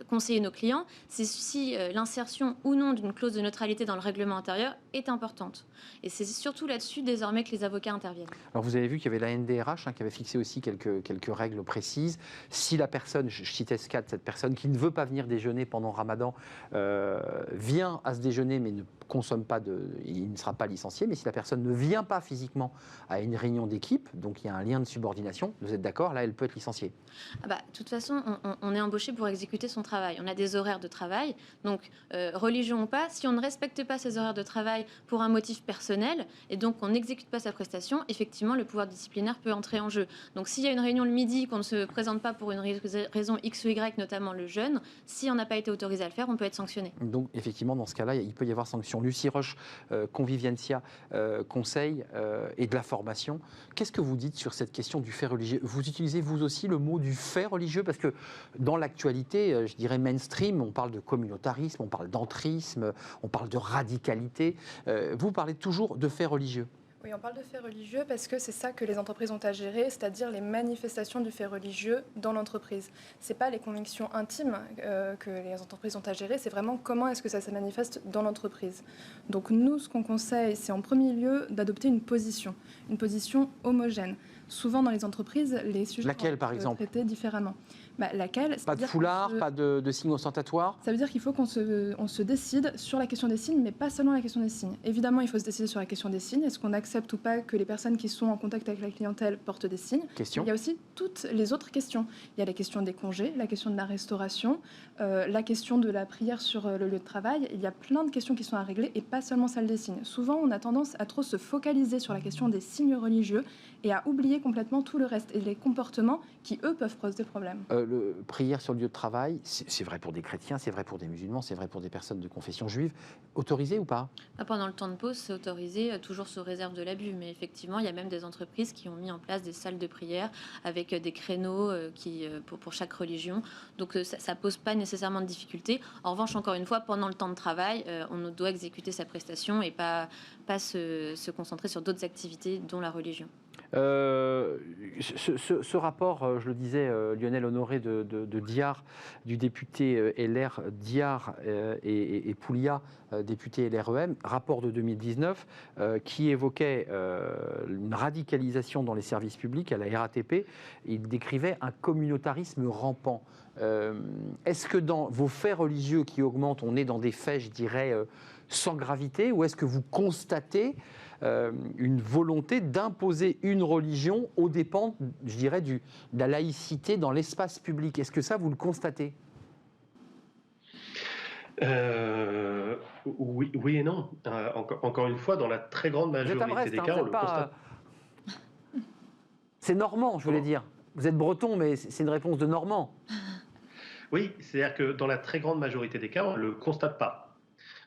conseiller nos clients, c'est si l'insertion ou non d'une clause de neutralité dans le règlement intérieur est importante. Et c'est surtout là-dessus désormais que les avocats interviennent. Alors vous avez vu qu'il y avait la NDRH qui avait fixé aussi quelques règles précises. Si la personne, je citais ce cas de cette personne qui ne veut pas venir déjeuner pendant Ramadan, vient à ce déjeuner mais ne consomme pas il ne sera pas licencié, mais si la personne ne vient pas physiquement à une réunion d'équipe, donc il y a un lien de subordination, vous êtes d'accord, là elle peut être licenciée. De toute façon, on est embauché pour exécuter son travail. On a des horaires de travail, donc religion ou pas, si on ne respecte pas ces horaires de travail pour un motif personnel, et donc on n'exécute pas sa prestation, effectivement le pouvoir disciplinaire peut entrer en jeu. Donc s'il y a une réunion le midi, qu'on ne se présente pas pour une raison X ou Y, notamment le jeûne, si on n'a pas été autorisé à le faire, on peut être sanctionné. Donc effectivement, dans ce cas-là, il peut y avoir sanction. Lucie Roche, Convivientia, conseil et de la formation. Qu'est-ce que vous dites sur cette question du fait religieux? Vous utilisez vous aussi le mot du fait religieux? Parce que dans l'actualité, je dirais mainstream, on parle de communautarisme, on parle d'entrisme, on parle de radicalité. Vous parlez toujours de fait religieux. Oui, on parle de faits religieux parce que c'est ça que les entreprises ont à gérer, c'est-à-dire les manifestations du fait religieux dans l'entreprise. Ce n'est pas les convictions intimes que les entreprises ont à gérer, c'est vraiment comment est-ce que ça se manifeste dans l'entreprise. Donc nous, ce qu'on conseille, c'est en premier lieu d'adopter une position homogène. Souvent dans les entreprises, les sujets sont traités différemment. Laquelle? Pas de foulard, pas de signes ostentatoires? Ça veut dire qu'il faut qu'on se décide sur la question des signes, mais pas seulement la question des signes. Évidemment, il faut se décider sur la question des signes. Est-ce qu'on accepte ou pas que les personnes qui sont en contact avec la clientèle portent des signes? Il y a aussi toutes les autres questions. Il y a la question des congés, la question de la restauration, la question de la prière sur le lieu de travail. Il y a plein de questions qui sont à régler et pas seulement celle des signes. Souvent, on a tendance à trop se focaliser sur la question des signes religieux et à oublier complètement tout le reste et les comportements qui, eux, peuvent poser problème. Prière sur le lieu de travail, c'est vrai pour des chrétiens, c'est vrai pour des musulmans, c'est vrai pour des personnes de confession juive. Autorisé ou pas? Pendant le temps de pause, c'est autorisé, toujours sous réserve de l'abus. Mais effectivement, il y a même des entreprises qui ont mis en place des salles de prière avec des créneaux pour chaque religion. Donc ça ne pose pas nécessairement de difficulté. En revanche, encore une fois, pendant le temps de travail, on doit exécuter sa prestation et pas se concentrer sur d'autres activités, dont la religion. Ce rapport, je le disais, Lionel Honoré de Diar, du député LR Diar et Poulia, député LREM, rapport de 2019, qui évoquait une radicalisation dans les services publics à la RATP. Il décrivait un communautarisme rampant. Est-ce que dans vos faits religieux qui augmentent, on est dans des faits, je dirais, sans gravité, ou est-ce que vous constatez une volonté d'imposer une religion aux dépens, je dirais, de la laïcité dans l'espace public? Est-ce que ça, vous le constatez? Oui et non. Encore une fois, dans la très grande majorité des cas, on le constate. C'est normand, je voulais dire. Vous êtes breton, mais c'est une réponse de normand. Oui, c'est-à-dire que dans la très grande majorité des cas, on ne le constate pas.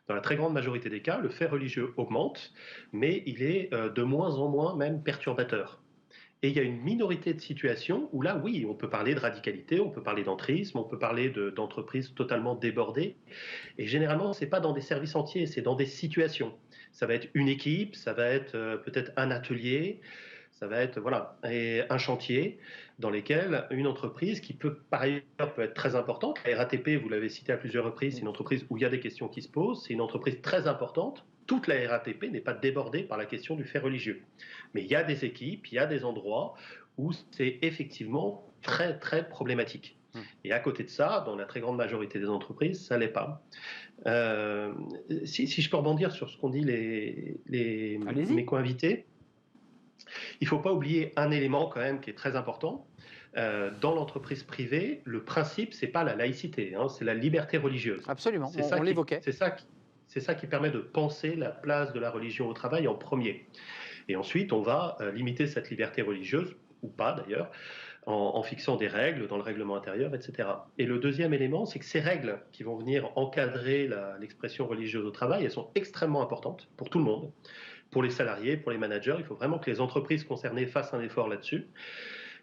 Dans la très grande majorité des cas, le fait religieux augmente, mais il est de moins en moins même perturbateur. Et il y a une minorité de situations où là, oui, on peut parler de radicalité, on peut parler d'entrisme, on peut parler d'entreprises totalement débordées. Et généralement, ce n'est pas dans des services entiers, c'est dans des situations. Ça va être une équipe, ça va être peut-être un atelier, ça va être et un chantier dans lesquels une entreprise qui peut par ailleurs peut être très importante. La RATP, vous l'avez cité à plusieurs reprises, c'est une entreprise où il y a des questions qui se posent, c'est une entreprise très importante. Toute la RATP n'est pas débordée par la question du fait religieux. Mais il y a des équipes, il y a des endroits où c'est effectivement très très problématique. Et à côté de ça, dans la très grande majorité des entreprises, ça ne l'est pas. Si je peux rebondir sur ce qu'ont dit mes co-invités, il ne faut pas oublier un élément quand même qui est très important. Dans l'entreprise privée, le principe, ce n'est pas la laïcité, c'est la liberté religieuse. Absolument, on l'évoquait. C'est ça qui permet de penser la place de la religion au travail en premier. Et ensuite, on va limiter cette liberté religieuse, ou pas d'ailleurs, en fixant des règles dans le règlement intérieur, etc. Et le deuxième élément, c'est que ces règles qui vont venir encadrer l'expression religieuse au travail, elles sont extrêmement importantes pour tout le monde. Pour les salariés, pour les managers, il faut vraiment que les entreprises concernées fassent un effort là-dessus.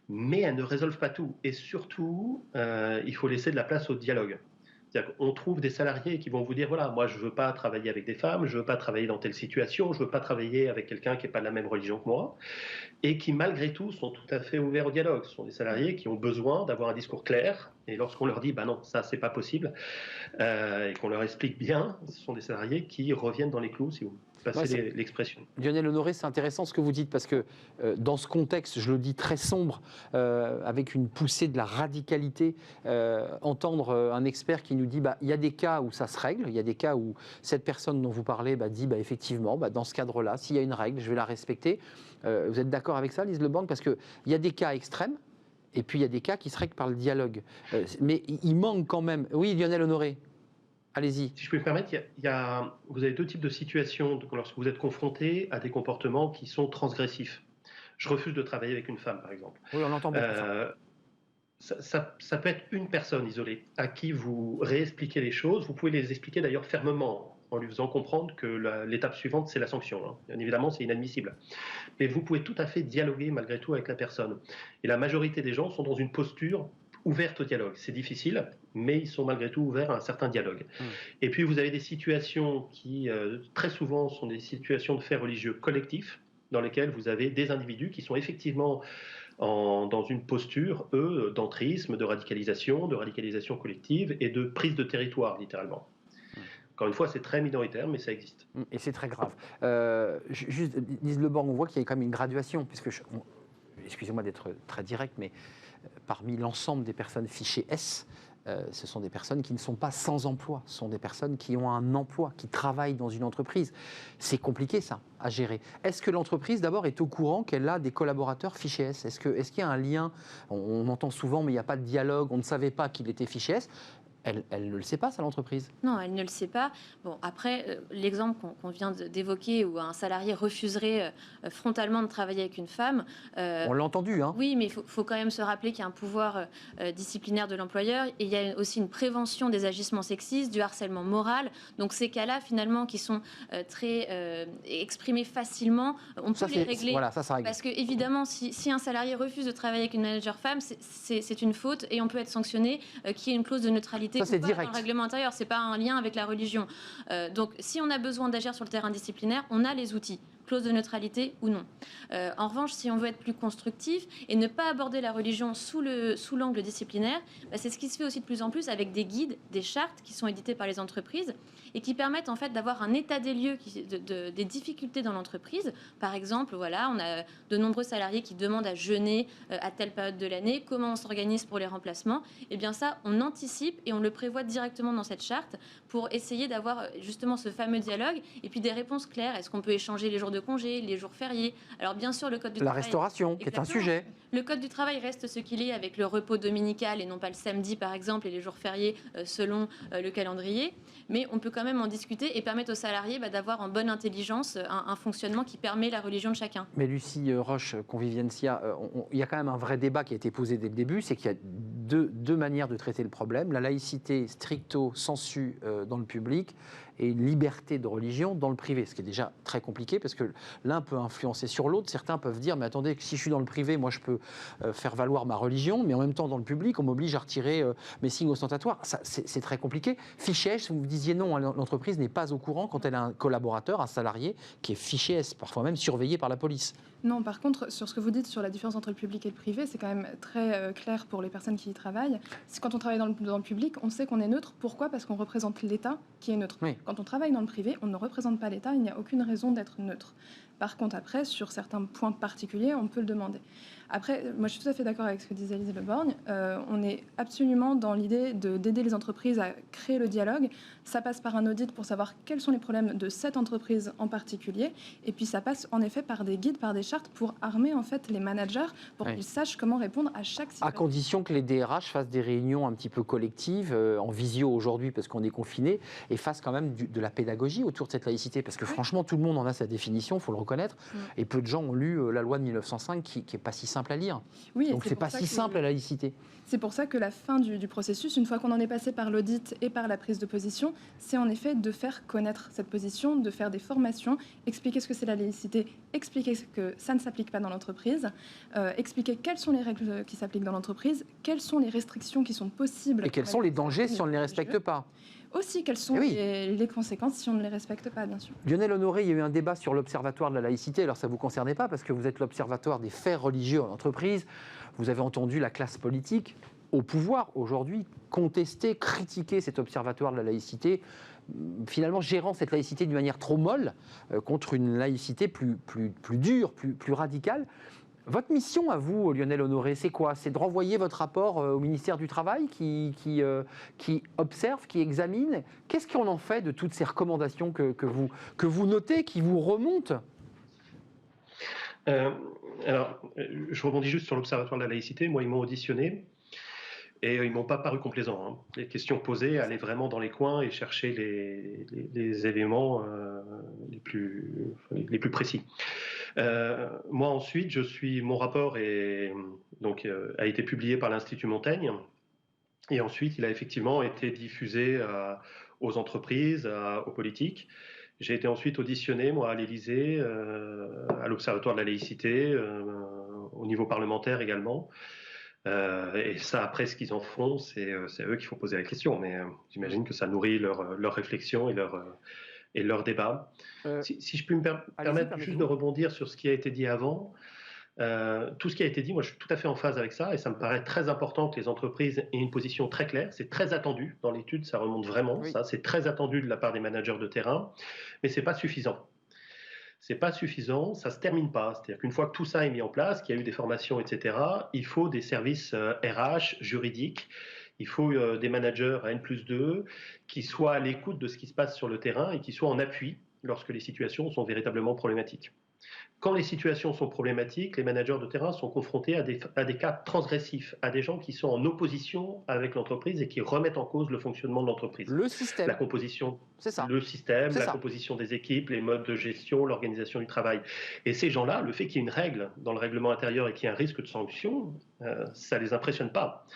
Mais elles ne résolvent pas tout. Et surtout, il faut laisser de la place au dialogue. C'est-à-dire qu'on trouve des salariés qui vont vous dire, voilà, moi je ne veux pas travailler avec des femmes, je ne veux pas travailler dans telle situation, je ne veux pas travailler avec quelqu'un qui n'est pas de la même religion que moi, et qui malgré tout sont tout à fait ouverts au dialogue. Ce sont des salariés qui ont besoin d'avoir un discours clair, Et lorsqu'on leur dit, non, ça, c'est pas possible, et qu'on leur explique bien, ce sont des salariés qui reviennent dans les clous, si vous passez l'expression. Lionel Honoré, c'est intéressant ce que vous dites, parce que dans ce contexte, je le dis très sombre, avec une poussée de la radicalité, entendre un expert qui nous dit, il y a des cas où ça se règle, il y a des cas où cette personne dont vous parlez dit, effectivement, dans ce cadre-là, s'il y a une règle, je vais la respecter. Vous êtes d'accord avec ça, Lise Le Borgne? Parce qu'il y a des cas extrêmes, et puis il y a des cas qui se règlent par le dialogue. Mais il manque quand même... Oui, Lionel Honoré, allez-y. Si je peux me permettre, vous avez deux types de situations lorsque vous êtes confronté à des comportements qui sont transgressifs. Je refuse de travailler avec une femme, par exemple. Oui, on l'entend beaucoup. Ça peut être une personne isolée à qui vous réexpliquez les choses. Vous pouvez les expliquer d'ailleurs fermement, en lui faisant comprendre que l'étape suivante, c'est la sanction. Bien évidemment, c'est inadmissible. Mais vous pouvez tout à fait dialoguer malgré tout avec la personne. Et la majorité des gens sont dans une posture ouverte au dialogue. C'est difficile, mais ils sont malgré tout ouverts à un certain dialogue. Et puis, vous avez des situations qui, très souvent, sont des situations de faits religieux collectifs, dans lesquelles vous avez des individus qui sont effectivement dans une posture, eux, d'entrisme, de radicalisation collective et de prise de territoire, littéralement. Encore une fois, c'est très minoritaire, mais ça existe. Et c'est très grave. Juste, Lise Le Borgne, on voit qu'il y a quand même une graduation, puisque, excusez-moi d'être très direct, mais parmi l'ensemble des personnes fichées S, ce sont des personnes qui ne sont pas sans emploi, ce sont des personnes qui ont un emploi, qui travaillent dans une entreprise. C'est compliqué, ça, à gérer. Est-ce que l'entreprise, d'abord, est au courant qu'elle a des collaborateurs fichés S? Est-ce qu'il y a un lien? On entend souvent, mais il n'y a pas de dialogue, on ne savait pas qu'il était fiché S. Elle ne le sait pas, ça, l'entreprise? Non, elle ne le sait pas. Bon, après, l'exemple qu'on vient d'évoquer, où un salarié refuserait frontalement de travailler avec une femme... on l'a entendu, hein. Oui, mais il faut quand même se rappeler qu'il y a un pouvoir disciplinaire de l'employeur, et il y a aussi une prévention des agissements sexistes, du harcèlement moral. Donc ces cas-là, finalement, qui sont très exprimés facilement, on peut les régler. Voilà, ça règle. Parce que, évidemment, si un salarié refuse de travailler avec une manager femme, c'est une faute, et on peut être sanctionné, qu'il y ait une clause de neutralité. Ça, c'est direct. Dans le règlement intérieur, c'est pas un lien avec la religion. Donc, si on a besoin d'agir sur le terrain disciplinaire, on a les outils, clause de neutralité ou non. En revanche, si on veut être plus constructif et ne pas aborder la religion sous l'angle disciplinaire, c'est ce qui se fait aussi de plus en plus avec des guides, des chartes qui sont éditées par les entreprises et qui permettent en fait d'avoir un état des lieux des difficultés dans l'entreprise. Par exemple, voilà, on a de nombreux salariés qui demandent à jeûner à telle période de l'année, comment on s'organise pour les remplacements. Et bien ça, on anticipe et on le prévoit directement dans cette charte pour essayer d'avoir justement ce fameux dialogue et puis des réponses claires. Est-ce qu'on peut échanger les jours de congé, les jours fériés? Alors bien sûr, le code du travail... La restauration, qui est un sujet. Le code du travail reste ce qu'il est avec le repos dominical et non pas le samedi par exemple et les jours fériés selon le calendrier. Mais on peut quand même en discuter et permettre aux salariés d'avoir en bonne intelligence un fonctionnement qui permet la religion de chacun. Mais Lucie Roche, Conviviencia, il y a quand même un vrai débat qui a été posé dès le début, c'est qu'il y a deux manières de traiter le problème. La laïcité stricto sensu dans le public et une liberté de religion dans le privé, ce qui est déjà très compliqué parce que l'un peut influencer sur l'autre. Certains peuvent dire, mais attendez, si je suis dans le privé, moi je peux faire valoir ma religion, mais en même temps dans le public, on m'oblige à retirer mes signes ostentatoires. C'est très compliqué. Fiché S, vous me disiez non, l'entreprise n'est pas au courant quand elle a un collaborateur, un salarié qui est fiché S, parfois même surveillé par la police. Non, par contre, sur ce que vous dites sur la différence entre le public et le privé, c'est quand même très clair pour les personnes qui y travaillent. Quand on travaille dans le public, on sait qu'on est neutre. Pourquoi? Parce qu'on représente l'État qui est neutre. Oui. Quand on travaille dans le privé, on ne représente pas l'État, il n'y a aucune raison d'être neutre. Par contre, après, sur certains points particuliers, on peut le demander. Après, moi, je suis tout à fait d'accord avec ce que disait Lise Le Borgne. On est absolument dans l'idée d'aider les entreprises à créer le dialogue. Ça passe par un audit pour savoir quels sont les problèmes de cette entreprise en particulier. Et puis, ça passe en effet par des guides, par des chartes pour armer en fait les managers pour qu'ils sachent comment répondre à chaque situation. À condition que les DRH fassent des réunions un petit peu collectives, en visio aujourd'hui parce qu'on est confiné, et fassent quand même de la pédagogie autour de cette laïcité. Parce que franchement, tout le monde en a sa définition, il faut le reconnaître. Et peu de gens ont lu la loi de 1905 qui n'est pas si simple à lire. Oui, donc c'est pas si simple la laïcité. C'est pour ça que la fin du processus, une fois qu'on en est passé par l'audit et par la prise de position, c'est en effet de faire connaître cette position, de faire des formations, expliquer ce que c'est la laïcité, expliquer que ça ne s'applique pas dans l'entreprise, expliquer quelles sont les règles qui s'appliquent dans l'entreprise, quelles sont les restrictions qui sont possibles. Et quels sont les dangers si on ne les respecte pas. Aussi, quelles sont les conséquences si on ne les respecte pas, bien sûr. Lionel Honoré, il y a eu un débat sur l'Observatoire de la laïcité. Alors, ça ne vous concernait pas parce que vous êtes l'Observatoire des faits religieux en entreprise. Vous avez entendu la classe politique au pouvoir aujourd'hui, contester, critiquer cet observatoire de la laïcité, finalement gérant cette laïcité d'une manière trop molle contre une laïcité plus dure, plus radicale. Votre mission à vous, Lionel Honoré, c'est quoi? C'est de renvoyer votre rapport au ministère du Travail qui observe, qui examine. Qu'est-ce qu'on en fait de toutes ces recommandations que vous notez, qui vous remontent? Alors, je rebondis juste sur l'Observatoire de la laïcité. Moi, ils m'ont auditionné et ils ne m'ont pas paru complaisants. Hein. Les questions posées, aller vraiment dans les coins et chercher les éléments les plus précis. Moi, ensuite, mon rapport a été publié par l'Institut Montaigne. Et ensuite, il a effectivement été diffusé aux entreprises, aux politiques. J'ai été ensuite auditionné, moi, à l'Élysée, à l'Observatoire de la laïcité, au niveau parlementaire également. Et ça, après, ce qu'ils en font, c'est eux qu'il faut poser la question. Mais j'imagine que ça nourrit leur réflexion et leur débat. Si je peux me permettre juste de rebondir sur ce qui a été dit avant, tout ce qui a été dit, moi je suis tout à fait en phase avec ça et ça me paraît très important que les entreprises aient une position très claire. C'est très attendu dans l'étude, ça remonte vraiment, ça c'est très attendu de la part des managers de terrain, mais c'est pas suffisant. C'est pas suffisant, ça se termine pas. C'est-à-dire qu'une fois que tout ça est mis en place, qu'il y a eu des formations, etc., il faut des services RH, juridiques, il faut des managers à N+2 qui soient à l'écoute de ce qui se passe sur le terrain et qui soient en appui lorsque les situations sont véritablement problématiques. Quand les situations sont problématiques, les managers de terrain sont confrontés à des cas transgressifs, à des gens qui sont en opposition avec l'entreprise et qui remettent en cause le fonctionnement de l'entreprise. Le système. La composition, le système, composition des équipes, les modes de gestion, l'organisation du travail. Et ces gens-là, le fait qu'il y ait une règle dans le règlement intérieur et qu'il y ait un risque de sanction, ça ne les impressionne pas.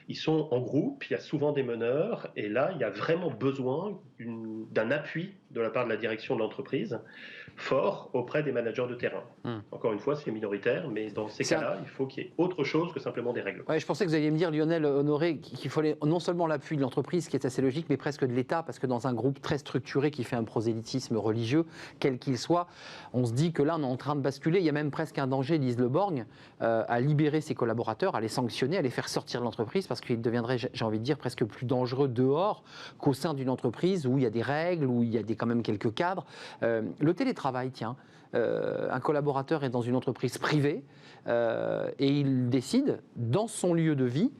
Ils sont en groupe, il y a souvent des meneurs, et là, il y a vraiment besoin d'un appui de la part de la direction de l'entreprise fort auprès des managers de terrain. Encore une fois, c'est minoritaire, mais dans ces cas-là, il faut qu'il y ait autre chose que simplement des règles. Ouais, je pensais que vous alliez me dire, Lionel Honoré, qu'il fallait non seulement l'appui de l'entreprise, qui est assez logique, mais presque de l'État, parce que dans un groupe très structuré qui fait un prosélytisme religieux, quel qu'il soit, on se dit que là, on est en train de basculer. Il y a même presque un danger, disent Le Borgne, à libérer ses collaborateurs, à les sanctionner, à les faire sortir de l'entreprise, parce qu'il deviendrait, j'ai envie de dire, presque plus dangereux dehors qu'au sein d'une entreprise où il y a des règles, où il y a quand même quelques cadres. Le télétravail, tiens, un collaborateur est dans une entreprise privée et il décide, dans son lieu de vie,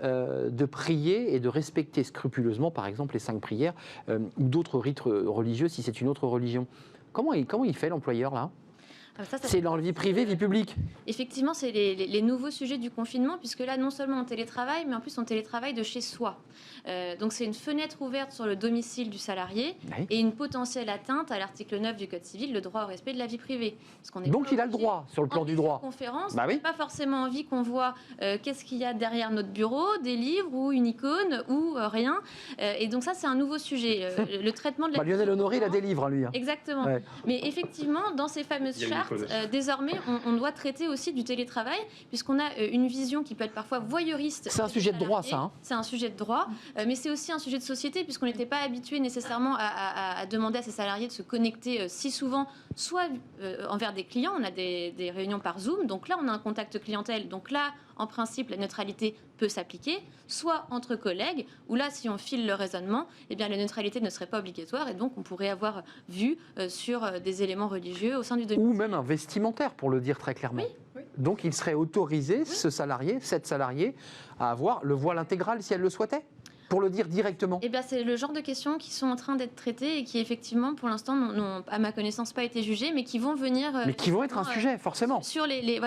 de prier et de respecter scrupuleusement, par exemple, les 5 prières ou d'autres rites religieux, si c'est une autre religion. Comment il fait, l'employeur, là ? C'est dans la vie privée, vie publique. Effectivement, c'est les nouveaux sujets du confinement, puisque là, non seulement on télétravaille, mais en plus on télétravaille de chez soi. Donc c'est une fenêtre ouverte sur le domicile du salarié et une potentielle atteinte à l'article 9 du Code civil, le droit au respect de la vie privée. Donc il a le droit, sur le plan du droit. Conférence, on n'a pas forcément envie qu'on voit qu'est-ce qu'il y a derrière notre bureau, des livres ou une icône ou rien. Et donc ça, c'est un nouveau sujet. Le traitement de la Lionel Honoré, il a des livres, lui. Exactement. Ouais. Mais effectivement, dans ces fameuses chartes, désormais, on doit traiter aussi du télétravail, puisqu'on a une vision qui peut être parfois voyeuriste. C'est un sujet de droit, ça. Hein. C'est un sujet de droit, mais c'est aussi un sujet de société, puisqu'on n'était pas habitué nécessairement à demander à ses salariés de se connecter si souvent, soit envers des clients, on a des réunions par Zoom, donc là, on a un contact clientèle, donc là, en principe, la neutralité peut s'appliquer, soit entre collègues, où là, si on file le raisonnement, eh bien, la neutralité ne serait pas obligatoire, et donc on pourrait avoir vu sur des éléments religieux au sein du domicile. Ou même un vestimentaire, pour le dire très clairement. Oui. Donc il serait autorisé, cette salariée, à avoir le voile intégral si elle le souhaitait, pour le dire directement. Eh bien, c'est le genre de questions qui sont en train d'être traitées et qui, effectivement, pour l'instant, n'ont, à ma connaissance, pas été jugées, mais qui vont venir... mais qui vont être un sujet, forcément. Sur les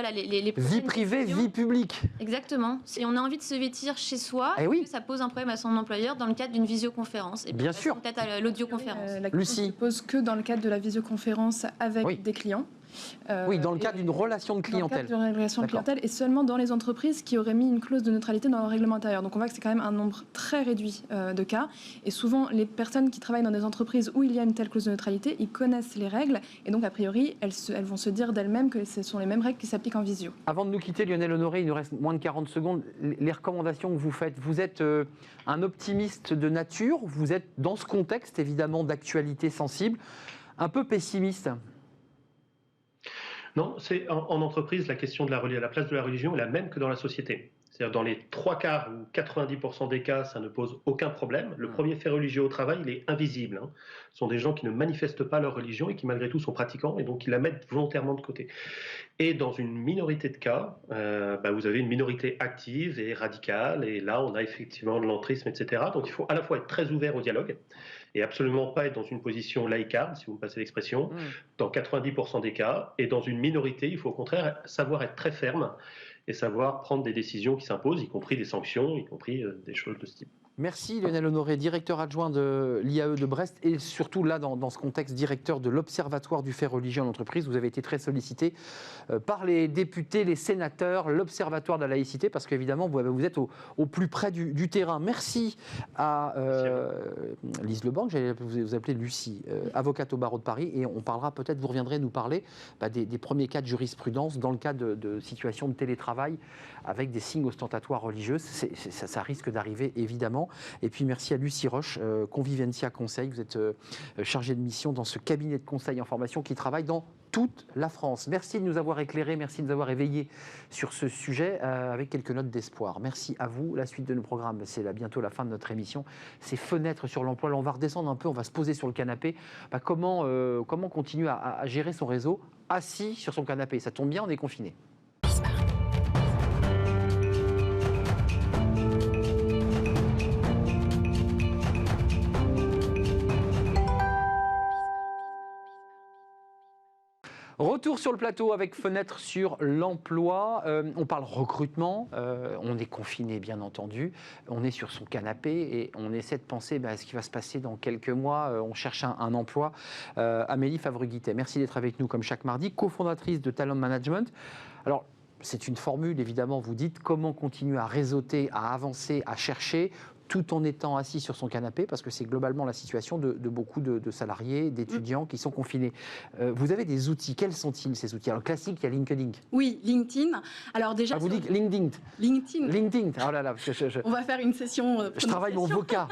vie privée, vie publique. Exactement. Si on a envie de se vêtir chez soi, ça pose un problème à son employeur dans le cadre d'une visioconférence. Et bien sûr. Peut-être à l'audioconférence. La question ne se pose que dans le cadre de la visioconférence avec des clients. Oui, dans le cadre d'une relation de clientèle. Dans le cadre d'une relation de clientèle et seulement dans les entreprises qui auraient mis une clause de neutralité dans leur règlement intérieur. Donc on voit que c'est quand même un nombre très réduit de cas. Et souvent, les personnes qui travaillent dans des entreprises où il y a une telle clause de neutralité, ils connaissent les règles et donc a priori, elles vont se dire d'elles-mêmes que ce sont les mêmes règles qui s'appliquent en visio. Avant de nous quitter, Lionel Honoré, il nous reste moins de 40 secondes. Les recommandations que vous faites, vous êtes un optimiste de nature, vous êtes dans ce contexte évidemment d'actualité sensible, un peu pessimiste. Non, c'est en entreprise, la question de la place de la religion est la même que dans la société. C'est-à-dire dans les 3 quarts ou 90% des cas, ça ne pose aucun problème. Le premier fait religieux au travail, il est invisible. Ce sont des gens qui ne manifestent pas leur religion et qui malgré tout sont pratiquants et donc ils la mettent volontairement de côté. Et dans une minorité de cas, vous avez une minorité active et radicale, et là on a effectivement de l'entrisme, etc. Donc il faut à la fois être très ouvert au dialogue, et absolument pas être dans une position laïcarde, si vous me passez l'expression, dans 90% des cas, et dans une minorité, il faut au contraire savoir être très ferme, et savoir prendre des décisions qui s'imposent, y compris des sanctions, y compris des choses de ce type. Merci Lionel Honoré, directeur adjoint de l'IAE de Brest et surtout là dans ce contexte directeur de l'Observatoire du fait religieux en entreprise. Vous avez été très sollicité par les députés, les sénateurs, l'Observatoire de la laïcité parce qu'évidemment vous êtes au plus près du terrain. Merci à Lise Lebanc, j'allais vous appeler Lucie, avocate au barreau de Paris et on parlera peut-être, vous reviendrez nous parler des premiers cas de jurisprudence dans le cas de situations de télétravail avec des signes ostentatoires religieux. Ça risque d'arriver évidemment. Et puis merci à Lucie Roche, Convivencia Conseil. Vous êtes chargée de mission dans ce cabinet de conseil en formation qui travaille dans toute la France. Merci de nous avoir éclairés, merci de nous avoir éveillés sur ce sujet avec quelques notes d'espoir. Merci à vous. La suite de nos programmes, c'est là bientôt la fin de notre émission. C'est Fenêtre sur l'emploi. Là, on va redescendre un peu, on va se poser sur le canapé. Comment continuer à gérer son réseau assis sur son canapé? Ça tombe bien, on est confiné. Retour sur le plateau avec Fenêtre sur l'emploi. On parle recrutement, on est confiné bien entendu, on est sur son canapé et on essaie de penser à ce qui va se passer dans quelques mois. On cherche un emploi. Amélie Favre-Guittet, merci d'être avec nous comme chaque mardi, cofondatrice de Talent Management. Alors, c'est une formule, évidemment, vous dites comment continuer à réseauter, à avancer, à chercher, tout en étant assis sur son canapé, parce que c'est globalement la situation de beaucoup de salariés, d'étudiants qui sont confinés. Vous avez des outils, quels sont-ils ces outils? Alors classique, il y a LinkedIn. Oui, LinkedIn. Alors déjà... vous dites LinkedIn. LinkedIn, oh là là. On va faire une session... je travaille mon vocat.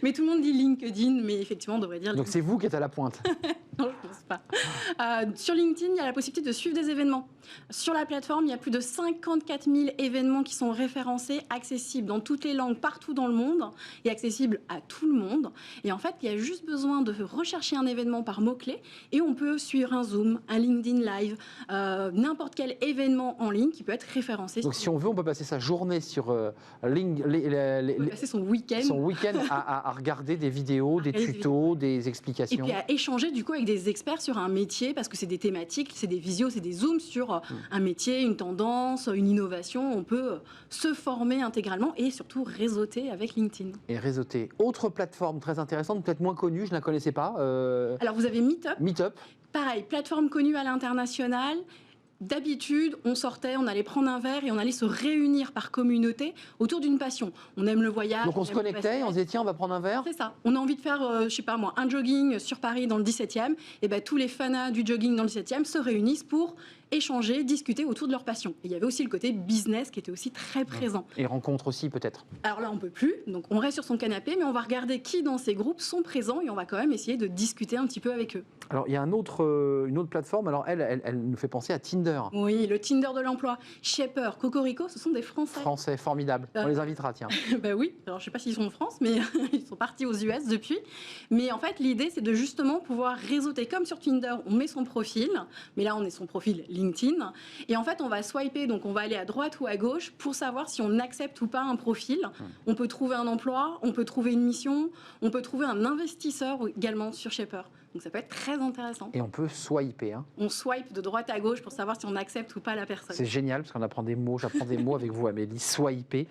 Mais tout le monde dit LinkedIn, mais effectivement, on devrait dire LinkedIn. Donc c'est vous qui êtes à la pointe. Non, je ne pense pas. Sur LinkedIn, il y a la possibilité de suivre des événements. Sur la plateforme, il y a plus de 54 000 événements qui sont référencés, accessibles dans toutes les langues, partout dans le monde, et accessibles à tout le monde. Et en fait, il y a juste besoin de rechercher un événement par mots-clés, et on peut suivre un Zoom, un LinkedIn Live, n'importe quel événement en ligne qui peut être référencé. Donc si on veut, on peut passer sa journée sur LinkedIn. On peut passer son week-end. À regarder des vidéos, des tutos, des explications. Et puis à échanger du coup avec des experts sur un métier, parce que c'est des thématiques, c'est des visios, c'est des zooms sur un métier, une tendance, une innovation. On peut se former intégralement et surtout réseauter avec LinkedIn. Et réseauter. Autre plateforme très intéressante, peut-être moins connue, je ne la connaissais pas. Alors vous avez Meetup. Meetup. Pareil, plateforme connue à l'international. D'habitude, on sortait, on allait prendre un verre et on allait se réunir par communauté autour d'une passion. On aime le voyage. Donc on se connectait, on se disait tiens, on va prendre un verre. C'est ça. On a envie de faire, je sais pas moi, un jogging sur Paris dans le 17e. Et ben tous les fanas du jogging dans le 17e se réunissent pour échanger, discuter autour de leur passion. Et il y avait aussi le côté business qui était aussi très présent. Et rencontres aussi peut-être. Alors là, on peut plus. Donc on reste sur son canapé, mais on va regarder qui dans ces groupes sont présents et on va quand même essayer de discuter un petit peu avec eux. Alors il y a une autre plateforme. Alors elle nous fait penser à Tinder. Oui, le Tinder de l'emploi. Shaper, Cocorico, ce sont des Français. Français, formidable. On les invitera, tiens. Ben oui. Alors je sais pas s'ils sont en France, mais ils sont partis aux US depuis. Mais en fait, l'idée, c'est de justement pouvoir réseauter comme sur Tinder. On met son profil, mais là, on est son profil LinkedIn. Et en fait, on va swiper, donc on va aller à droite ou à gauche pour savoir si on accepte ou pas un profil. On peut trouver un emploi, on peut trouver une mission, on peut trouver un investisseur également sur Shaper. Donc ça peut être très intéressant. Et on peut swiper. Hein. On swipe de droite à gauche pour savoir si on accepte ou pas la personne. C'est génial parce qu'on apprend des mots, j'apprends des mots avec vous Amélie, swiper.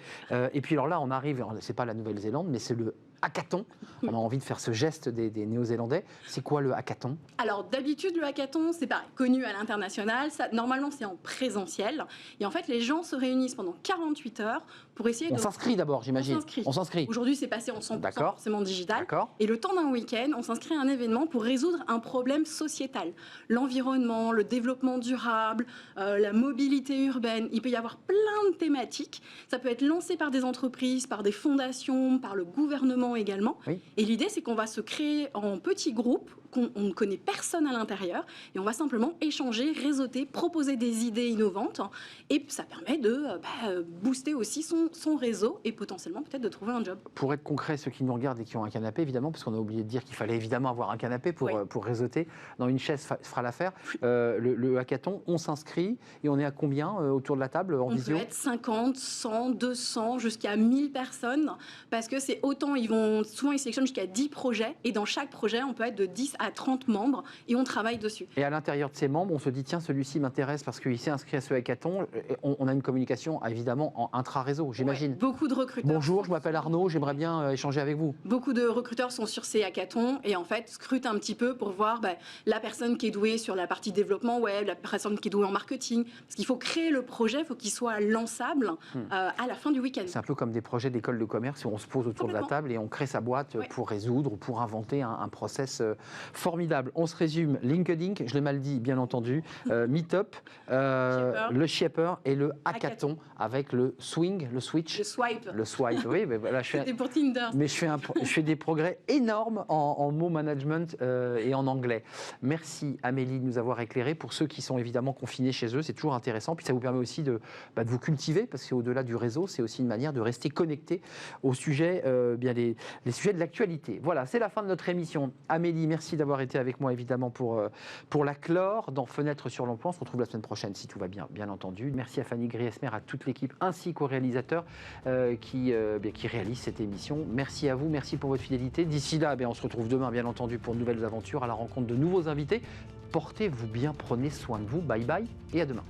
Et puis alors là on arrive, c'est pas la Nouvelle-Zélande mais c'est le hackathon. On a envie de faire ce geste des Néo-Zélandais. C'est quoi le hackathon? Alors d'habitude le hackathon c'est pareil, connu à l'international. Normalement c'est en présentiel. Et en fait les gens se réunissent pendant 48 heures pour essayer On s'inscrit d'abord, j'imagine. On s'inscrit. Aujourd'hui, c'est passé en 100% forcément digital. Et le temps d'un week-end, on s'inscrit à un événement pour résoudre un problème sociétal. L'environnement, le développement durable, la mobilité urbaine. Il peut y avoir plein de thématiques. Ça peut être lancé par des entreprises, par des fondations, par le gouvernement également. Oui. Et l'idée, c'est qu'on va se créer en petits groupes, on ne connaît personne à l'intérieur, et on va simplement échanger, réseauter, proposer des idées innovantes, et ça permet de booster aussi son réseau et potentiellement peut-être de trouver un job. Pour être concret, ceux qui nous regardent et qui ont un canapé, évidemment, parce qu'on a oublié de dire qu'il fallait évidemment avoir un canapé pour réseauter, dans une chaise fera l'affaire. Le hackathon, on s'inscrit et on est à combien autour de la table en visio? On peut être 50, 100, 200, jusqu'à 1000 personnes, parce que c'est autant, souvent ils sélectionnent jusqu'à 10 projets, et dans chaque projet, on peut être de 10 à 30 membres, et on travaille dessus. Et à l'intérieur de ces membres, on se dit, tiens, celui-ci m'intéresse parce qu'il s'est inscrit à ce hackathon. On a une communication, évidemment, en intra-réseau, j'imagine. Ouais, beaucoup de recruteurs. Bonjour, je m'appelle Arnaud, j'aimerais bien échanger avec vous. Beaucoup de recruteurs sont sur ces hackathons et en fait scrutent un petit peu pour voir la personne qui est douée sur la partie développement web, la personne qui est douée en marketing. Parce qu'il faut créer le projet, il faut qu'il soit lançable à la fin du week-end. C'est un peu comme des projets d'école de commerce où on se pose autour de la table et on crée sa boîte pour résoudre ou pour inventer un process formidable. On se résume, LinkedIn, je l'ai mal dit bien entendu, Meetup, le Shaper et le hackathon avec le swing, le switch. Le swipe, oui. Mais voilà, c'était pour Tinder. Mais je fais des progrès énormes en mots management et en anglais. Merci Amélie de nous avoir éclairé. Pour ceux qui sont évidemment confinés chez eux, c'est toujours intéressant. Puis ça vous permet aussi de vous cultiver, parce qu'au-delà du réseau, c'est aussi une manière de rester connecté aux sujets, les sujets de l'actualité. Voilà, c'est la fin de notre émission. Amélie, merci d'avoir été avec moi évidemment pour la clore dans Fenêtre sur l'emploi. On se retrouve la semaine prochaine si tout va bien, bien entendu. Merci à Fanny Griesmer, à toute l'équipe ainsi qu'aux réalisateurs qui réalisent cette émission. Merci à vous, merci pour votre fidélité. D'ici là, on se retrouve demain bien entendu pour de nouvelles aventures à la rencontre de nouveaux invités. Portez-vous bien, prenez soin de vous. Bye bye et à demain.